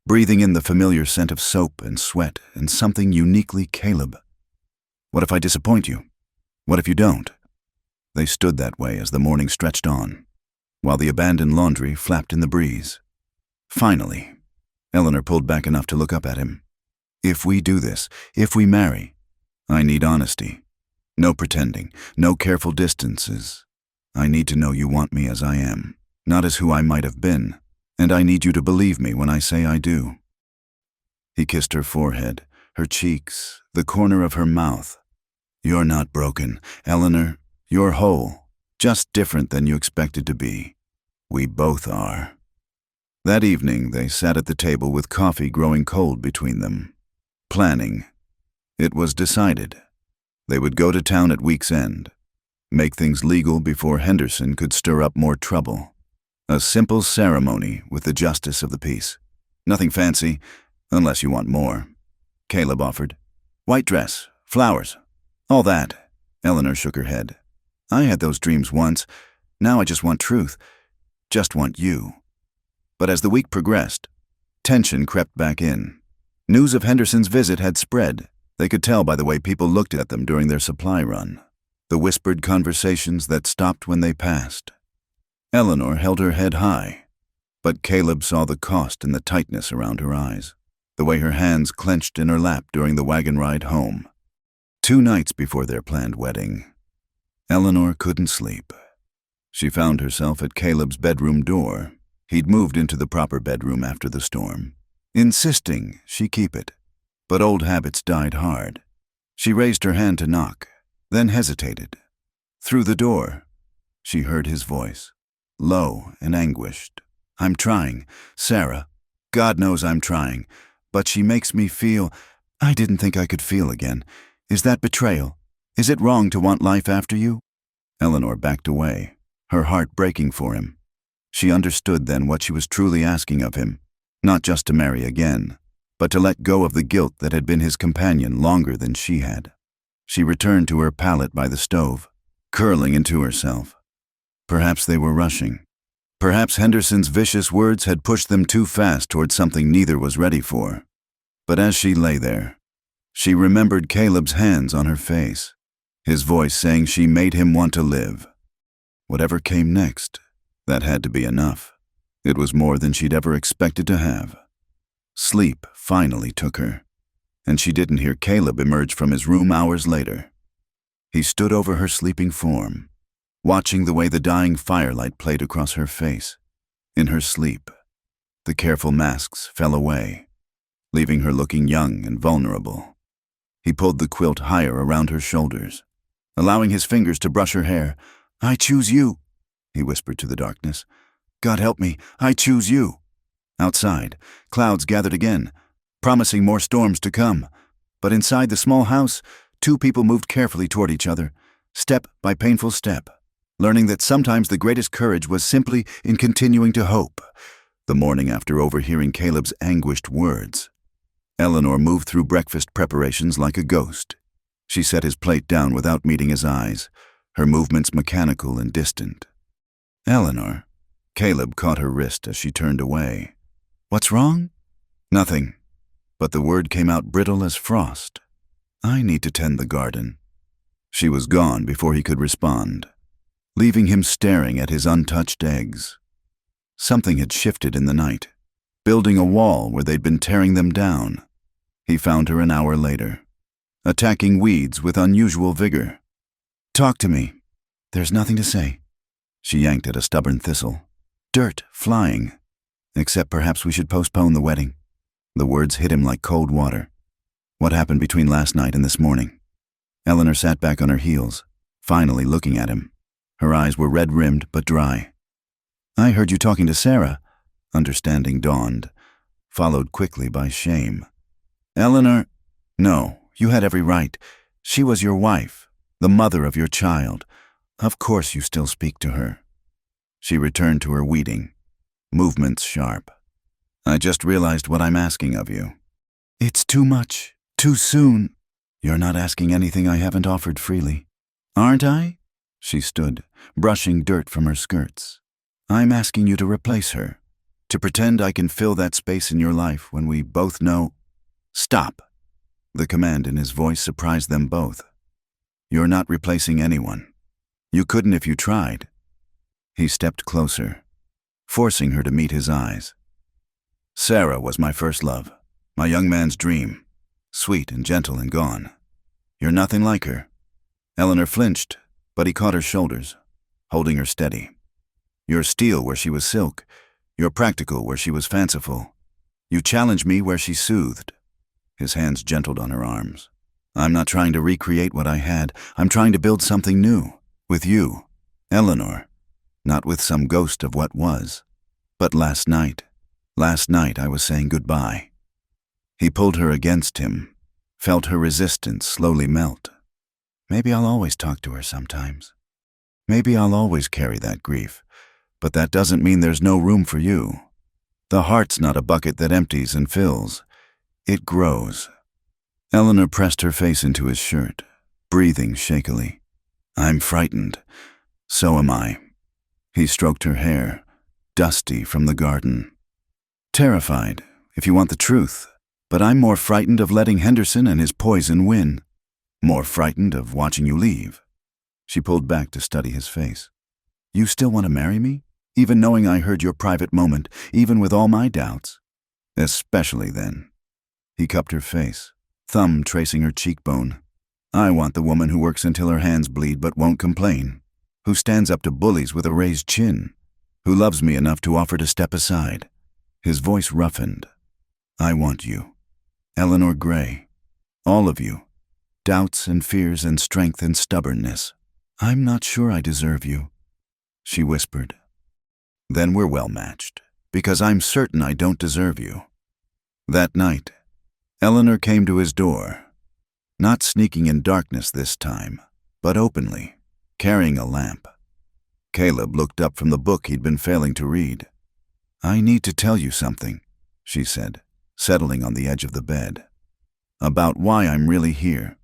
breathing in the familiar scent of soap and sweat and something uniquely Caleb. What if I disappoint you? What if you don't? They stood that way as the morning stretched on, while the abandoned laundry flapped in the breeze. Finally, Eleanor pulled back enough to look up at him. If we do this, if we marry, I need honesty. No pretending, no careful distances. I need to know you want me as I am, not as who I might have been, and I need you to believe me when I say I do. He kissed her forehead, her cheeks, the corner of her mouth. You're not broken, Eleanor. You're whole, just different than you expected to be. We both are. That evening, they sat at the table with coffee growing cold between them, planning. It was decided. They would go to town at week's end, make things legal before Henderson could stir up more trouble. A simple ceremony with the justice of the peace. Nothing fancy, unless you want more. Caleb offered. White dress, flowers, all that. Eleanor shook her head. I had those dreams once. Now I just want truth. Just want you. But as the week progressed, tension crept back in. News of Henderson's visit had spread. They could tell by the way people looked at them during their supply run. The whispered conversations that stopped when they passed. Eleanor held her head high, but Caleb saw the cost in the tightness around her eyes, the way her hands clenched in her lap during the wagon ride home. 2 nights before their planned wedding, Eleanor couldn't sleep. She found herself at Caleb's bedroom door. He'd moved into the proper bedroom after the storm, insisting she keep it. But old habits died hard. She raised her hand to knock, then hesitated. Through the door, she heard his voice, low and anguished. I'm trying, Sarah. God knows I'm trying. But she makes me feel... I didn't think I could feel again. Is that betrayal? Is it wrong to want life after you? Eleanor backed away, her heart breaking for him. She understood then what she was truly asking of him, not just to marry again, but to let go of the guilt that had been his companion longer than she had. She returned to her pallet by the stove, curling into herself. Perhaps they were rushing. Perhaps Henderson's vicious words had pushed them too fast toward something neither was ready for. But as she lay there, she remembered Caleb's hands on her face, his voice saying she made him want to live. Whatever came next, that had to be enough. It was more than she'd ever expected to have. Sleep finally took her, and she didn't hear Caleb emerge from his room hours later. He stood over her sleeping form, watching the way the dying firelight played across her face. In her sleep, the careful masks fell away, leaving her looking young and vulnerable. He pulled the quilt higher around her shoulders, allowing his fingers to brush her hair. "I choose you," he whispered to the darkness. "God help me, I choose you." Outside, clouds gathered again, promising more storms to come. But inside the small house, two people moved carefully toward each other, step by painful step, learning that sometimes the greatest courage was simply in continuing to hope. The morning after overhearing Caleb's anguished words, Eleanor moved through breakfast preparations like a ghost. She set his plate down without meeting his eyes, her movements mechanical and distant. "Eleanor," Caleb caught her wrist as she turned away. "What's wrong?" "Nothing," but the word came out brittle as frost. "I need to tend the garden." She was gone before he could respond, leaving him staring at his untouched eggs. Something had shifted in the night, building a wall where they'd been tearing them down. He found her an hour later, attacking weeds with unusual vigor. "Talk to me." "There's nothing to say." She yanked at a stubborn thistle. "Dirt flying. Except perhaps we should postpone the wedding." The words hit him like cold water. "What happened between last night and this morning?" Eleanor sat back on her heels, finally looking at him. Her eyes were red-rimmed but dry. "I heard you talking to Sarah." Understanding dawned, followed quickly by shame. "Eleanor, no, you had every right. She was your wife, the mother of your child. Of course you still speak to her." She returned to her weeding, movements sharp. "I just realized what I'm asking of you." "It's too much, too soon." "You're not asking anything I haven't offered freely." "Aren't I?" She stood, brushing dirt from her skirts. "I'm asking you to replace her, to pretend I can fill that space in your life when we both know—" "Stop!" The command in his voice surprised them both. "You're not replacing anyone. You couldn't if you tried." He stepped closer, forcing her to meet his eyes. "Sarah was my first love, my young man's dream, sweet and gentle and gone. You're nothing like her." Eleanor flinched, but he caught her shoulders, holding her steady. "You're steel where she was silk. You're practical where she was fanciful. You challenged me where she soothed." His hands gentled on her arms. "I'm not trying to recreate what I had. I'm trying to build something new, with you, Eleanor, not with some ghost of what was. But last night I was saying goodbye." He pulled her against him, felt her resistance slowly melt. "Maybe I'll always talk to her sometimes. Maybe I'll always carry that grief, but that doesn't mean there's no room for you. The heart's not a bucket that empties and fills. It grows." Eleanor pressed her face into his shirt, breathing shakily. "I'm frightened. So am I." He stroked her hair, dusty from the garden. "Terrified, if you want the truth. But I'm more frightened of letting Henderson and his poison win. More frightened of watching you leave." She pulled back to study his face. "You still want to marry me? Even knowing I heard your private moment, even with all my doubts?" "Especially then." He cupped her face, thumb tracing her cheekbone. "I want the woman who works until her hands bleed but won't complain, who stands up to bullies with a raised chin, who loves me enough to offer to step aside." His voice roughened. "I want you, Eleanor Gray. All of you. Doubts and fears and strength and stubbornness. I'm not sure I deserve you," she whispered. "Then we're well matched, because I'm certain I don't deserve you." That night, Eleanor came to his door, not sneaking in darkness this time, but openly, carrying a lamp. Caleb looked up from the book he'd been failing to read. "I need to tell you something," she said, settling on the edge of the bed. "About why I'm really here.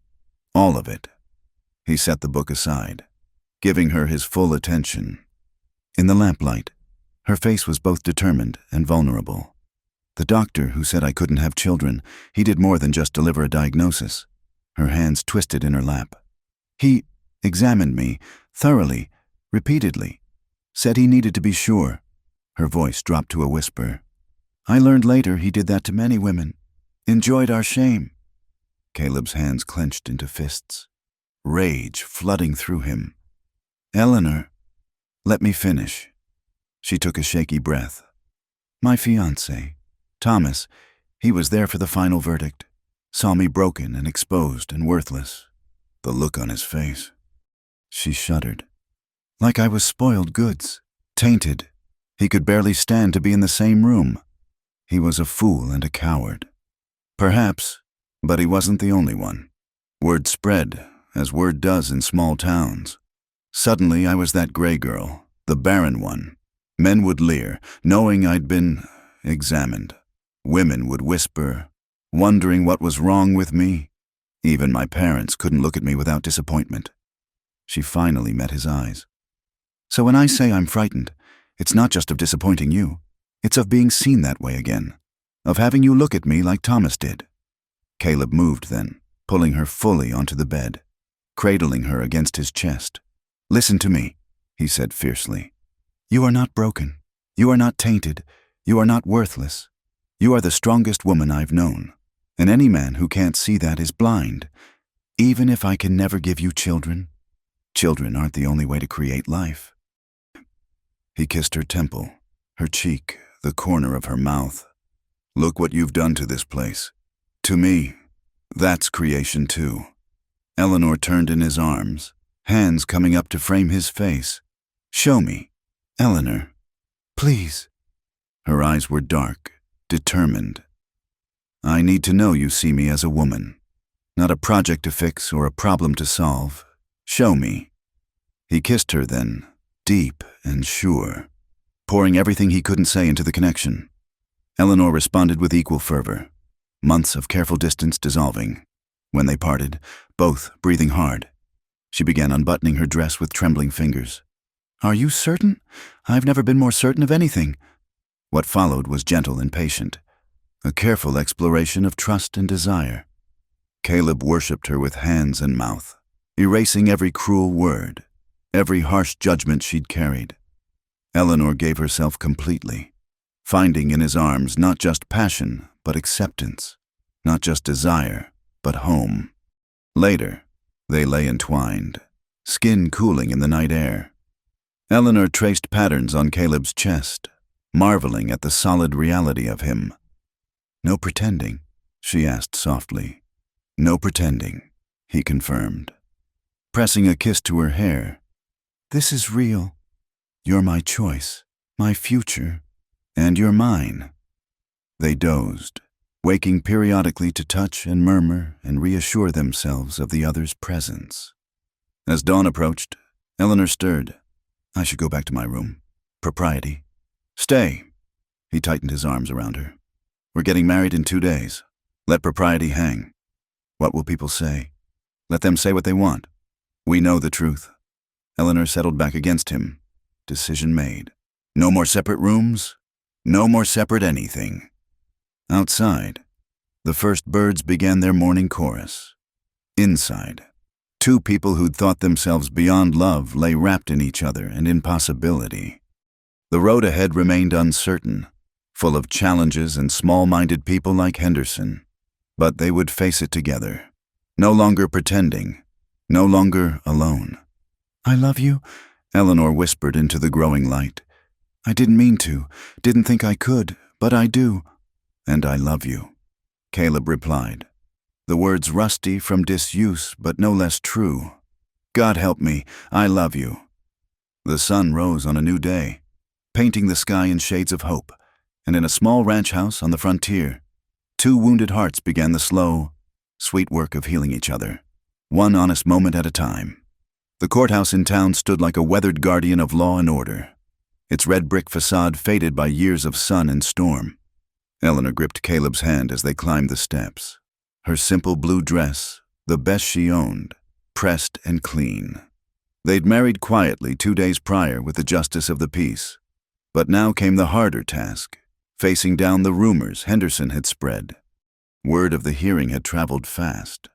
All of it." He set the book aside, giving her his full attention. In the lamplight, her face was both determined and vulnerable. "The doctor who said I couldn't have children, he did more than just deliver a diagnosis." Her hands twisted in her lap. "He examined me, thoroughly, repeatedly. Said he needed to be sure." Her voice dropped to a whisper. "I learned later he did that to many women. Enjoyed our shame." Caleb's hands clenched into fists, rage flooding through him. "Eleanor, let me finish." She took a shaky breath. "My fiancé, Thomas, he was there for the final verdict. Saw me broken and exposed and worthless. The look on his face. She shuddered. Like I was spoiled goods, tainted. He could barely stand to be in the same room. He was a fool and a coward. Perhaps, but he wasn't the only one. Word spread, as word does in small towns. Suddenly I was that gray girl, the barren one. Men would leer, knowing I'd been examined. Women would whisper, wondering what was wrong with me. Even my parents couldn't look at me without disappointment. She finally met his eyes. So when I say I'm frightened, it's not just of disappointing you. It's of being seen that way again. Of having you look at me like Thomas did. Caleb moved then, pulling her fully onto the bed, cradling her against his chest. Listen to me, he said fiercely. You are not broken. You are not tainted. You are not worthless. You are the strongest woman I've known. And any man who can't see that is blind. Even if I can never give you children, children aren't the only way to create life. He kissed her temple, her cheek, the corner of her mouth. Look what you've done to this place. To me, that's creation too. Eleanor turned in his arms, hands coming up to frame his face. Show me, Eleanor, please. Her eyes were dark, determined. I need to know you see me as a woman, not a project to fix or a problem to solve. Show me. He kissed her then, deep and sure, pouring everything he couldn't say into the connection. Eleanor responded with equal fervor, months of careful distance dissolving. When they parted, both breathing hard, she began unbuttoning her dress with trembling fingers. Are you certain? I've never been more certain of anything. What followed was gentle and patient, a careful exploration of trust and desire. Caleb worshipped her with hands and mouth, erasing every cruel word, every harsh judgment she'd carried. Eleanor gave herself completely, finding in his arms not just passion, but acceptance, not just desire, but home. Later, they lay entwined, skin cooling in the night air. Eleanor traced patterns on Caleb's chest, marveling at the solid reality of him. No pretending, she asked softly. No pretending, he confirmed, pressing a kiss to her hair. This is real. You're my choice, my future, and you're mine. They dozed, waking periodically to touch and murmur and reassure themselves of the other's presence. As dawn approached, Eleanor stirred. I should go back to my room. Propriety. Stay. He tightened his arms around her. We're getting married in 2 days. Let propriety hang. What will people say? Let them say what they want. We know the truth. Eleanor settled back against him. Decision made. No more separate rooms. No more separate anything. Outside, the first birds began their morning chorus. Inside, 2 people who'd thought themselves beyond love lay wrapped in each other and impossibility. The road ahead remained uncertain, full of challenges and small-minded people like Henderson. But they would face it together, no longer pretending, no longer alone. I love you, Eleanor whispered into the growing light. I didn't mean to, didn't think I could, but I do. And I love you, Caleb replied, the words rusty from disuse but no less true. God help me, I love you. The sun rose on a new day, painting the sky in shades of hope, and in a small ranch house on the frontier, 2 wounded hearts began the slow, sweet work of healing each other, one honest moment at a time. The courthouse in town stood like a weathered guardian of law and order, its red brick facade faded by years of sun and storm. Eleanor gripped Caleb's hand as they climbed the steps, her simple blue dress, the best she owned, pressed and clean. They'd married quietly 2 days prior with the justice of the peace, but now came the harder task, facing down the rumors Henderson had spread. Word of the hearing had traveled fast.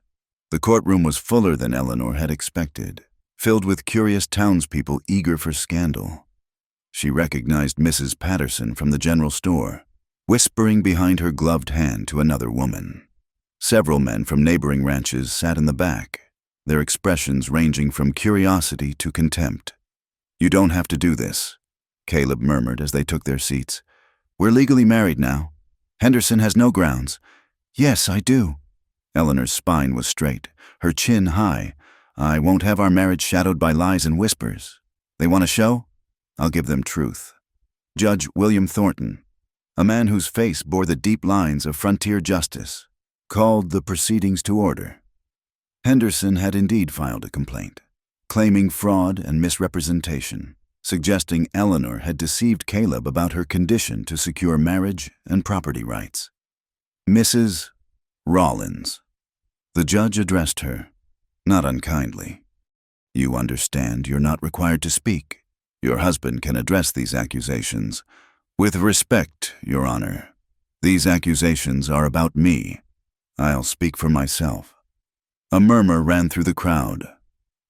The courtroom was fuller than Eleanor had expected, filled with curious townspeople eager for scandal. She recognized Mrs. Patterson from the general store, whispering behind her gloved hand to another woman. Several men from neighboring ranches sat in the back, their expressions ranging from curiosity to contempt. You don't have to do this, Caleb murmured as they took their seats. We're legally married now. Henderson has no grounds. Yes, I do. Eleanor's spine was straight, her chin high, I won't have our marriage shadowed by lies and whispers. They want a show? I'll give them truth. Judge William Thornton, a man whose face bore the deep lines of frontier justice, called the proceedings to order. Henderson had indeed filed a complaint, claiming fraud and misrepresentation, suggesting Eleanor had deceived Caleb about her condition to secure marriage and property rights. Mrs. Rollins. The judge addressed her, not unkindly. You understand you're not required to speak. Your husband can address these accusations. With respect, Your Honor, these accusations are about me. I'll speak for myself. A murmur ran through the crowd.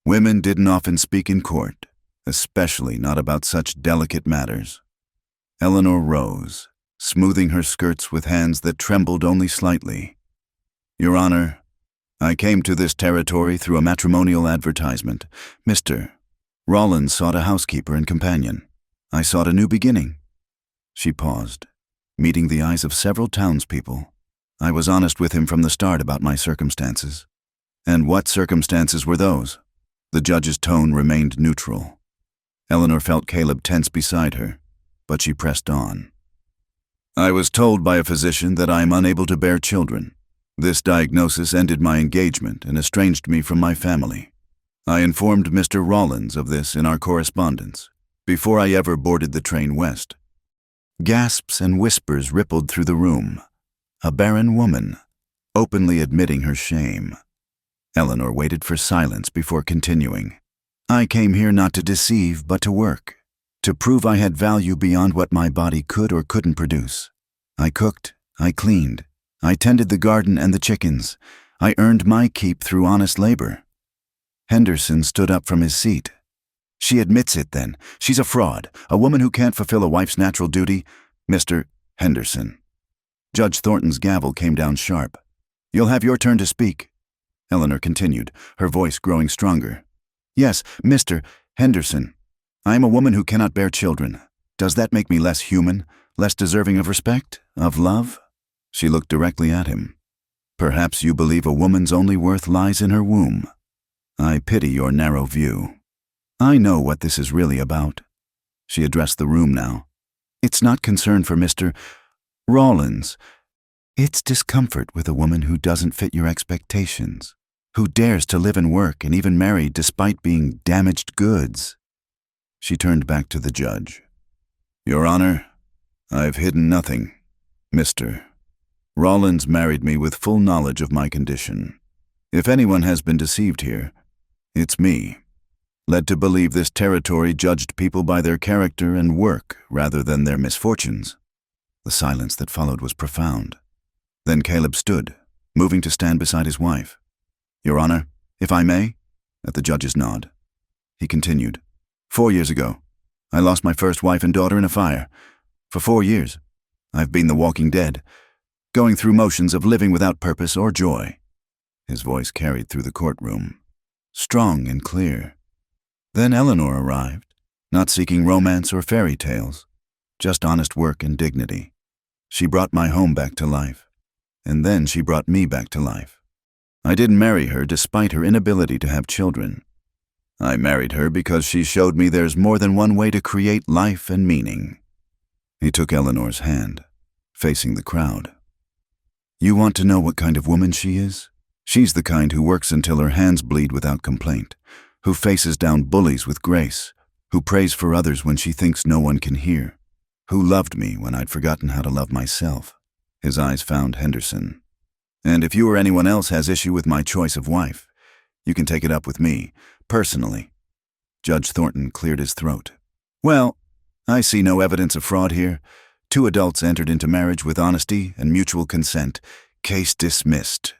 Women didn't often speak in court, especially not about such delicate matters. Eleanor rose, smoothing her skirts with hands that trembled only slightly. Your Honor, I came to this territory through a matrimonial advertisement. Mr. Rollins sought a housekeeper and companion. I sought a new beginning. She paused, meeting the eyes of several townspeople. I was honest with him from the start about my circumstances. And what circumstances were those? The judge's tone remained neutral. Eleanor felt Caleb tense beside her, but she pressed on. I was told by a physician that I am unable to bear children. This diagnosis ended my engagement and estranged me from my family. I informed Mr. Rollins of this in our correspondence, before I ever boarded the train west. Gasps and whispers rippled through the room. A barren woman, openly admitting her shame. Eleanor waited for silence before continuing. I came here not to deceive, but to work, to prove I had value beyond what my body could or couldn't produce. I cooked, I cleaned, I tended the garden and the chickens. I earned my keep through honest labor. Henderson stood up from his seat. She admits it then. She's a fraud, a woman who can't fulfill a wife's natural duty. Mr. Henderson. Judge Thornton's gavel came down sharp. You'll have your turn to speak. Eleanor continued, her voice growing stronger. Yes, Mr. Henderson. I am a woman who cannot bear children. Does that make me less human, less deserving of respect, of love? She looked directly at him. Perhaps you believe a woman's only worth lies in her womb. I pity your narrow view. I know what this is really about. She addressed the room now. It's not concern for Mr. Rollins. It's discomfort with a woman who doesn't fit your expectations, who dares to live and work and even marry despite being damaged goods. She turned back to the judge. Your Honor, I've hidden nothing. Mr. Rollins married me with full knowledge of my condition. If anyone has been deceived here, it's me. Led to believe this territory judged people by their character and work rather than their misfortunes. The silence that followed was profound. Then Caleb stood, moving to stand beside his wife. Your Honor, if I may? At the judge's nod. He continued. 4 years ago, I lost my first wife and daughter in a fire. For 4 years, I've been the walking dead, going through motions of living without purpose or joy. His voice carried through the courtroom, strong and clear. Then Eleanor arrived, not seeking romance or fairy tales, just honest work and dignity. She brought my home back to life, and then she brought me back to life. I didn't marry her despite her inability to have children. I married her because she showed me there's more than one way to create life and meaning. He took Eleanor's hand, facing the crowd. You want to know what kind of woman she is? She's the kind who works until her hands bleed without complaint, who faces down bullies with grace, who prays for others when she thinks no one can hear, who loved me when I'd forgotten how to love myself. His eyes found Henderson. And if you or anyone else has issue with my choice of wife, you can take it up with me, personally. Judge Thornton cleared his throat. Well, I see no evidence of fraud here. 2 adults entered into marriage with honesty and mutual consent. Case dismissed.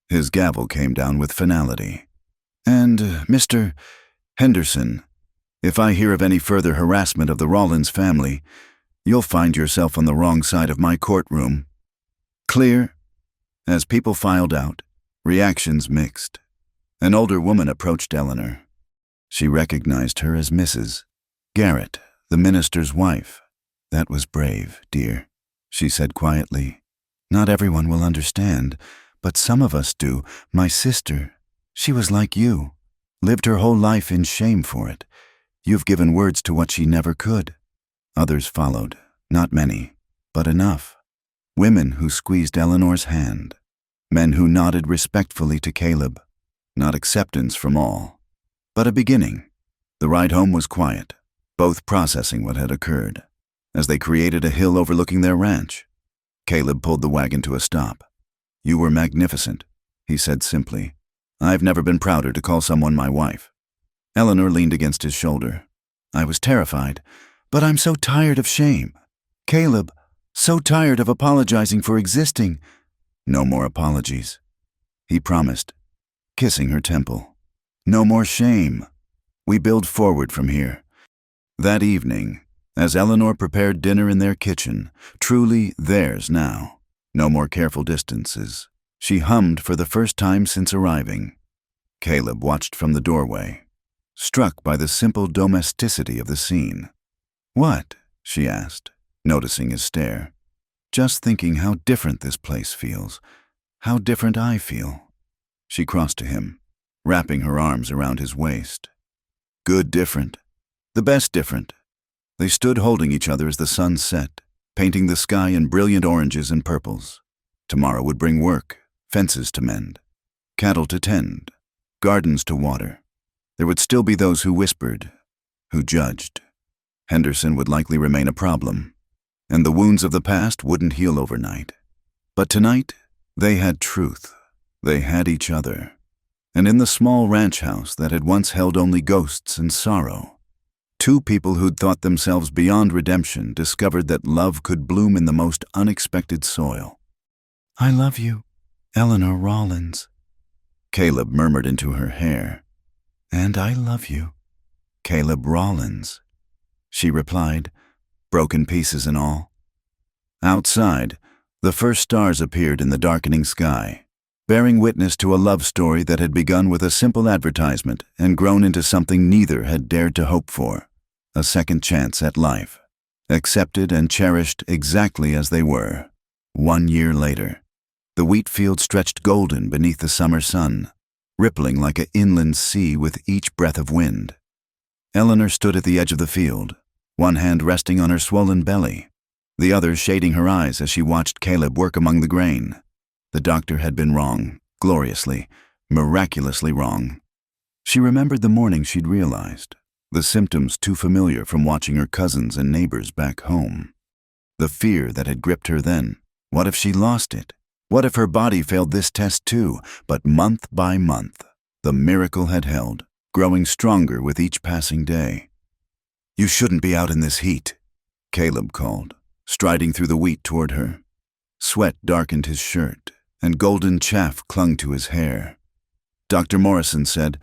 His gavel came down with finality. And, Mr. Henderson, if I hear of any further harassment of the Rollins family, you'll find yourself on the wrong side of my courtroom. Clear? As people filed out, reactions mixed. An older woman approached Eleanor. She recognized her as Mrs. Garrett, the minister's wife. That was brave, dear, she said quietly. Not everyone will understand, but some of us do. My sister, she was like you, lived her whole life in shame for it. You've given words to what she never could. Others followed, not many, but enough. Women who squeezed Eleanor's hand. Men who nodded respectfully to Caleb. Not acceptance from all, but a beginning. The ride home was quiet, both processing what had occurred. As they created a hill overlooking their ranch, Caleb pulled the wagon to a stop. "You were magnificent," he said simply. "I've never been prouder to call someone my wife." Eleanor leaned against his shoulder. "I was terrified, but I'm so tired of shame. Caleb, so tired of apologizing for existing." "No more apologies," he promised, kissing her temple. "No more shame. We build forward from here." That evening, as Eleanor prepared dinner in their kitchen, truly theirs now, no more careful distances, she hummed for the first time since arriving. Caleb watched from the doorway, struck by the simple domesticity of the scene. "What?" she asked, noticing his stare. "Just thinking how different this place feels, how different I feel." She crossed to him, wrapping her arms around his waist. "Good different. The best different." They stood holding each other as the sun set, painting the sky in brilliant oranges and purples. Tomorrow would bring work, fences to mend, cattle to tend, gardens to water. There would still be those who whispered, who judged. Henderson would likely remain a problem, and the wounds of the past wouldn't heal overnight. But tonight, they had truth. They had each other. And in the small ranch house that had once held only ghosts and sorrow, two people who'd thought themselves beyond redemption discovered that love could bloom in the most unexpected soil. "I love you, Eleanor Rollins," Caleb murmured into her hair. "And I love you, Caleb Rollins," she replied, broken pieces and all. Outside, the first stars appeared in the darkening sky, bearing witness to a love story that had begun with a simple advertisement and grown into something neither had dared to hope for, a second chance at life, accepted and cherished exactly as they were. 1 year later, the wheat field stretched golden beneath the summer sun, rippling like an inland sea with each breath of wind. Eleanor stood at the edge of the field, one hand resting on her swollen belly, the other shading her eyes as she watched Caleb work among the grain. The doctor had been wrong, gloriously, miraculously wrong. She remembered the morning she'd realized, the symptoms too familiar from watching her cousins and neighbors back home. The fear that had gripped her then. What if she lost it? What if her body failed this test too? But month by month, the miracle had held, growing stronger with each passing day. "You shouldn't be out in this heat," Caleb called, striding through the wheat toward her. Sweat darkened his shirt, and golden chaff clung to his hair. "Dr. Morrison said."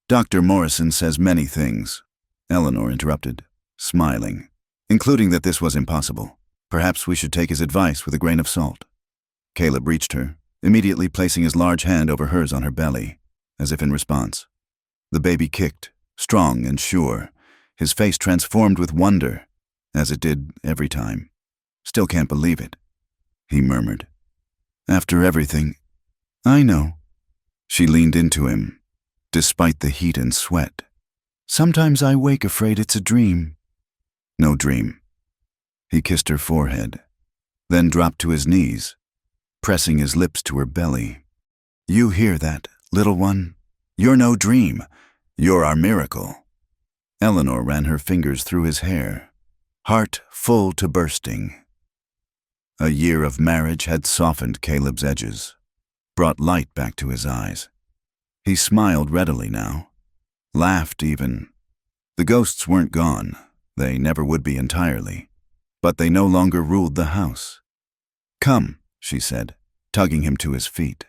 "Dr. Morrison says many things," Eleanor interrupted, smiling, "including that this was impossible. Perhaps we should take his advice with a grain of salt." Caleb reached her, immediately placing his large hand over hers on her belly, as if in response. The baby kicked, strong and sure, his face transformed with wonder, as it did every time. "Still can't believe it," he murmured. "After everything." "I know." She leaned into him, despite the heat and sweat. "Sometimes I wake afraid it's a dream." "No dream." He kissed her forehead, then dropped to his knees, pressing his lips to her belly. "You hear that, little one? You're no dream. You're our miracle." Eleanor ran her fingers through his hair, heart full to bursting. A year of marriage had softened Caleb's edges, brought light back to his eyes. He smiled readily now, laughed even. The ghosts weren't gone, they never would be entirely, but they no longer ruled the house. "Come," she said, tugging him to his feet.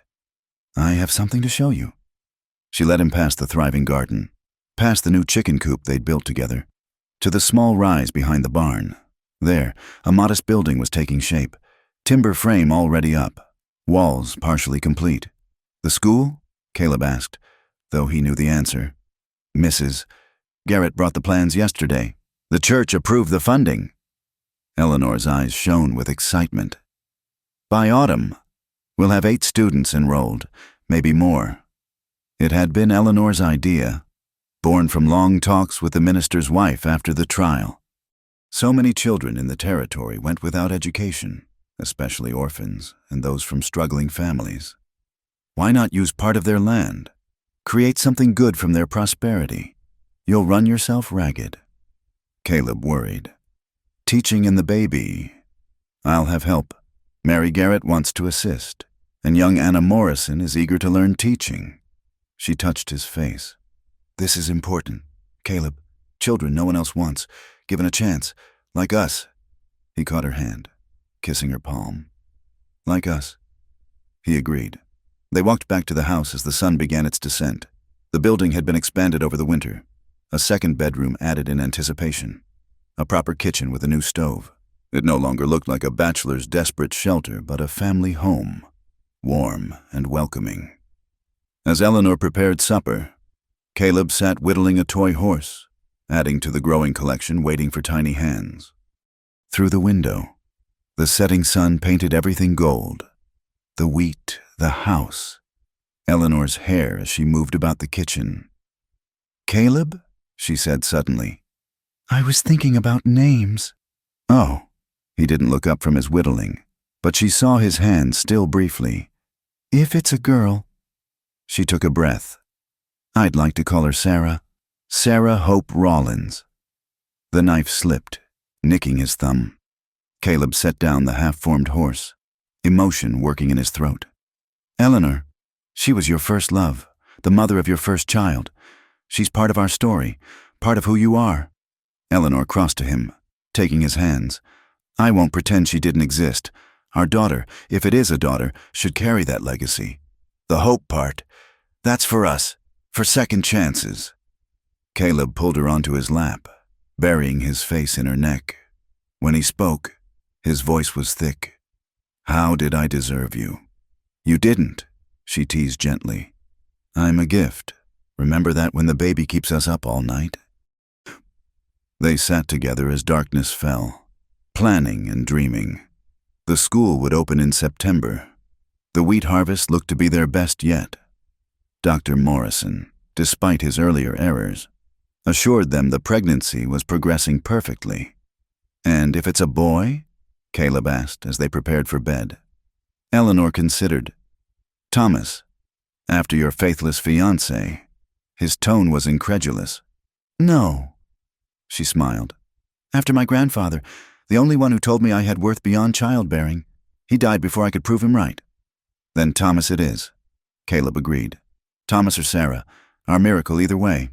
"I have something to show you." She led him past the thriving garden, past the new chicken coop they'd built together, to the small rise behind the barn. There, a modest building was taking shape, timber frame already up, walls partially complete. "The school?" Caleb asked, though he knew the answer. "Mrs. Garrett brought the plans yesterday. The church approved the funding." Eleanor's eyes shone with excitement. "By autumn, we'll have 8 students enrolled, maybe more." It had been Eleanor's idea, born from long talks with the minister's wife after the trial. So many children in the territory went without education, especially orphans and those from struggling families. Why not use part of their land? Create something good from their prosperity. You'll run yourself ragged. Caleb worried. Teaching and the baby. I'll have help. Mary Garrett wants to assist, and young Anna Morrison is eager to learn teaching. She touched his face. This is important, Caleb. Children no one else wants, given a chance, like us. He caught her hand, kissing her palm. Like us. He agreed. They walked back to the house as the sun began its descent. The building had been expanded over the winter. A second bedroom added in anticipation. A proper kitchen with a new stove. It no longer looked like a bachelor's desperate shelter, but a family home, warm and welcoming. As Eleanor prepared supper, Caleb sat whittling a toy horse, adding to the growing collection, waiting for tiny hands. Through the window, the setting sun painted everything gold. The wheat, the house, Eleanor's hair as she moved about the kitchen. Caleb, she said suddenly, I was thinking about names. Oh, he didn't look up from his whittling, but she saw his hand still briefly. If it's a girl. She took a breath. I'd like to call her Sarah. Sarah Hope Rollins. The knife slipped, nicking his thumb. Caleb set down the half-formed horse, emotion working in his throat. Eleanor, she was your first love, the mother of your first child. She's part of our story, part of who you are. Eleanor crossed to him, taking his hands. I won't pretend she didn't exist. Our daughter, if it is a daughter, should carry that legacy. The hope part, that's for us, for second chances. Caleb pulled her onto his lap, burying his face in her neck. When he spoke, his voice was thick. How did I deserve you? You didn't, she teased gently. I'm a gift. Remember that when the baby keeps us up all night? They sat together as darkness fell, planning and dreaming. The school would open in September. The wheat harvest looked to be their best yet. Dr. Morrison, despite his earlier errors, assured them the pregnancy was progressing perfectly. And if it's a boy? Caleb asked as they prepared for bed. Eleanor considered. Thomas, after your faithless fiancé. His tone was incredulous. No, she smiled. After my grandfather, the only one who told me I had worth beyond childbearing. He died before I could prove him right. Then Thomas it is, Caleb agreed. Thomas or Sarah, our miracle either way.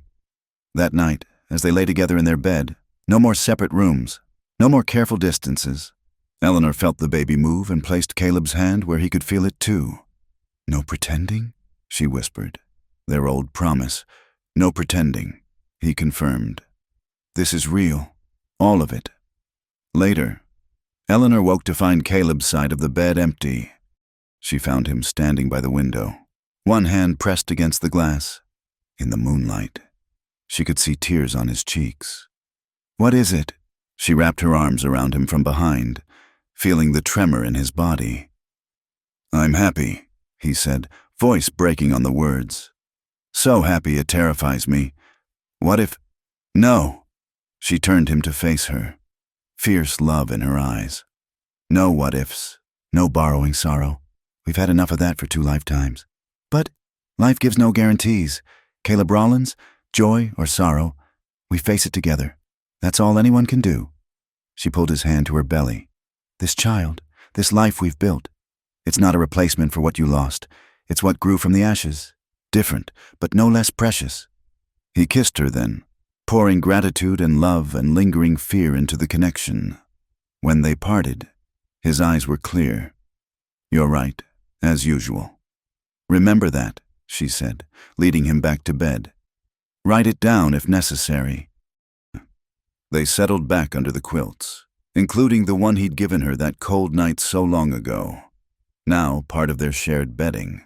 That night, as they lay together in their bed, no more separate rooms, no more careful distances. Eleanor felt the baby move and placed Caleb's hand where he could feel it too. No pretending, she whispered. Their old promise. No pretending, he confirmed. This is real, all of it. Later, Eleanor woke to find Caleb's side of the bed empty. She found him standing by the window, one hand pressed against the glass. In the moonlight, she could see tears on his cheeks. What is it? She wrapped her arms around him from behind, feeling the tremor in his body. I'm happy, he said, voice breaking on the words. So happy it terrifies me. What if... No. She turned him to face her, fierce love in her eyes. No what-ifs, no borrowing sorrow. We've had enough of that for 2 lifetimes. But life gives no guarantees. Caleb Rollins, joy or sorrow, we face it together. That's all anyone can do. She pulled his hand to her belly. This child, this life we've built, it's not a replacement for what you lost. It's what grew from the ashes. Different, but no less precious. He kissed her then, pouring gratitude and love and lingering fear into the connection. When they parted, his eyes were clear. You're right, as usual. Remember that, she said, leading him back to bed. Write it down if necessary. They settled back under the quilts, including the one he'd given her that cold night so long ago, now part of their shared bedding.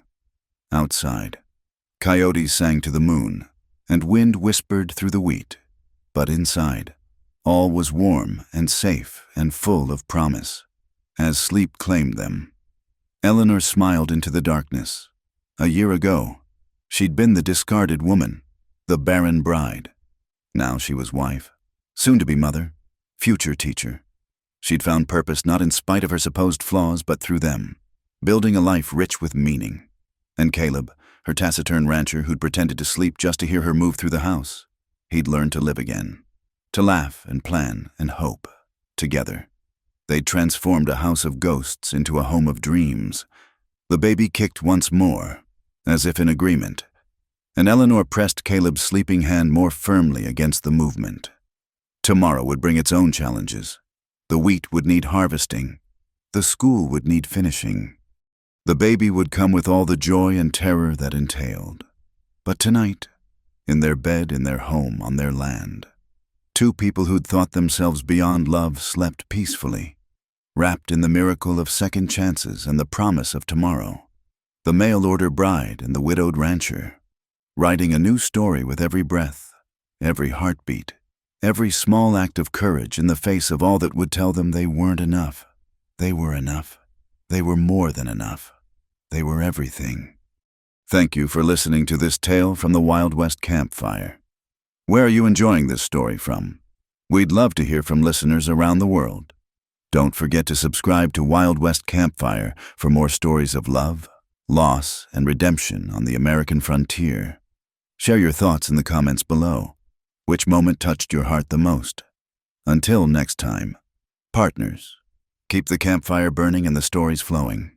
Outside, coyotes sang to the moon, and wind whispered through the wheat. But inside, all was warm and safe and full of promise, as sleep claimed them. Eleanor smiled into the darkness. A year ago, she'd been the discarded woman, the barren bride. Now she was wife, soon to be mother, future teacher. She'd found purpose not in spite of her supposed flaws, but through them, building a life rich with meaning. And Caleb, her taciturn rancher who'd pretended to sleep just to hear her move through the house, he'd learned to live again, to laugh and plan and hope, together. They'd transformed a house of ghosts into a home of dreams. The baby kicked once more, as if in agreement, and Eleanor pressed Caleb's sleeping hand more firmly against the movement. Tomorrow would bring its own challenges. The wheat would need harvesting. The school would need finishing. The baby would come with all the joy and terror that entailed. But tonight, in their bed, in their home, on their land, two people who'd thought themselves beyond love slept peacefully, wrapped in the miracle of second chances and the promise of tomorrow. The mail-order bride and the widowed rancher, writing a new story with every breath, every heartbeat, every small act of courage in the face of all that would tell them they weren't enough. They were enough. They were more than enough. They were everything. Thank you for listening to this tale from the Wild West Campfire. Where are you enjoying this story from? We'd love to hear from listeners around the world. Don't forget to subscribe to Wild West Campfire for more stories of love, loss, and redemption on the American frontier. Share your thoughts in the comments below. Which moment touched your heart the most? Until next time, partners, keep the campfire burning and the stories flowing.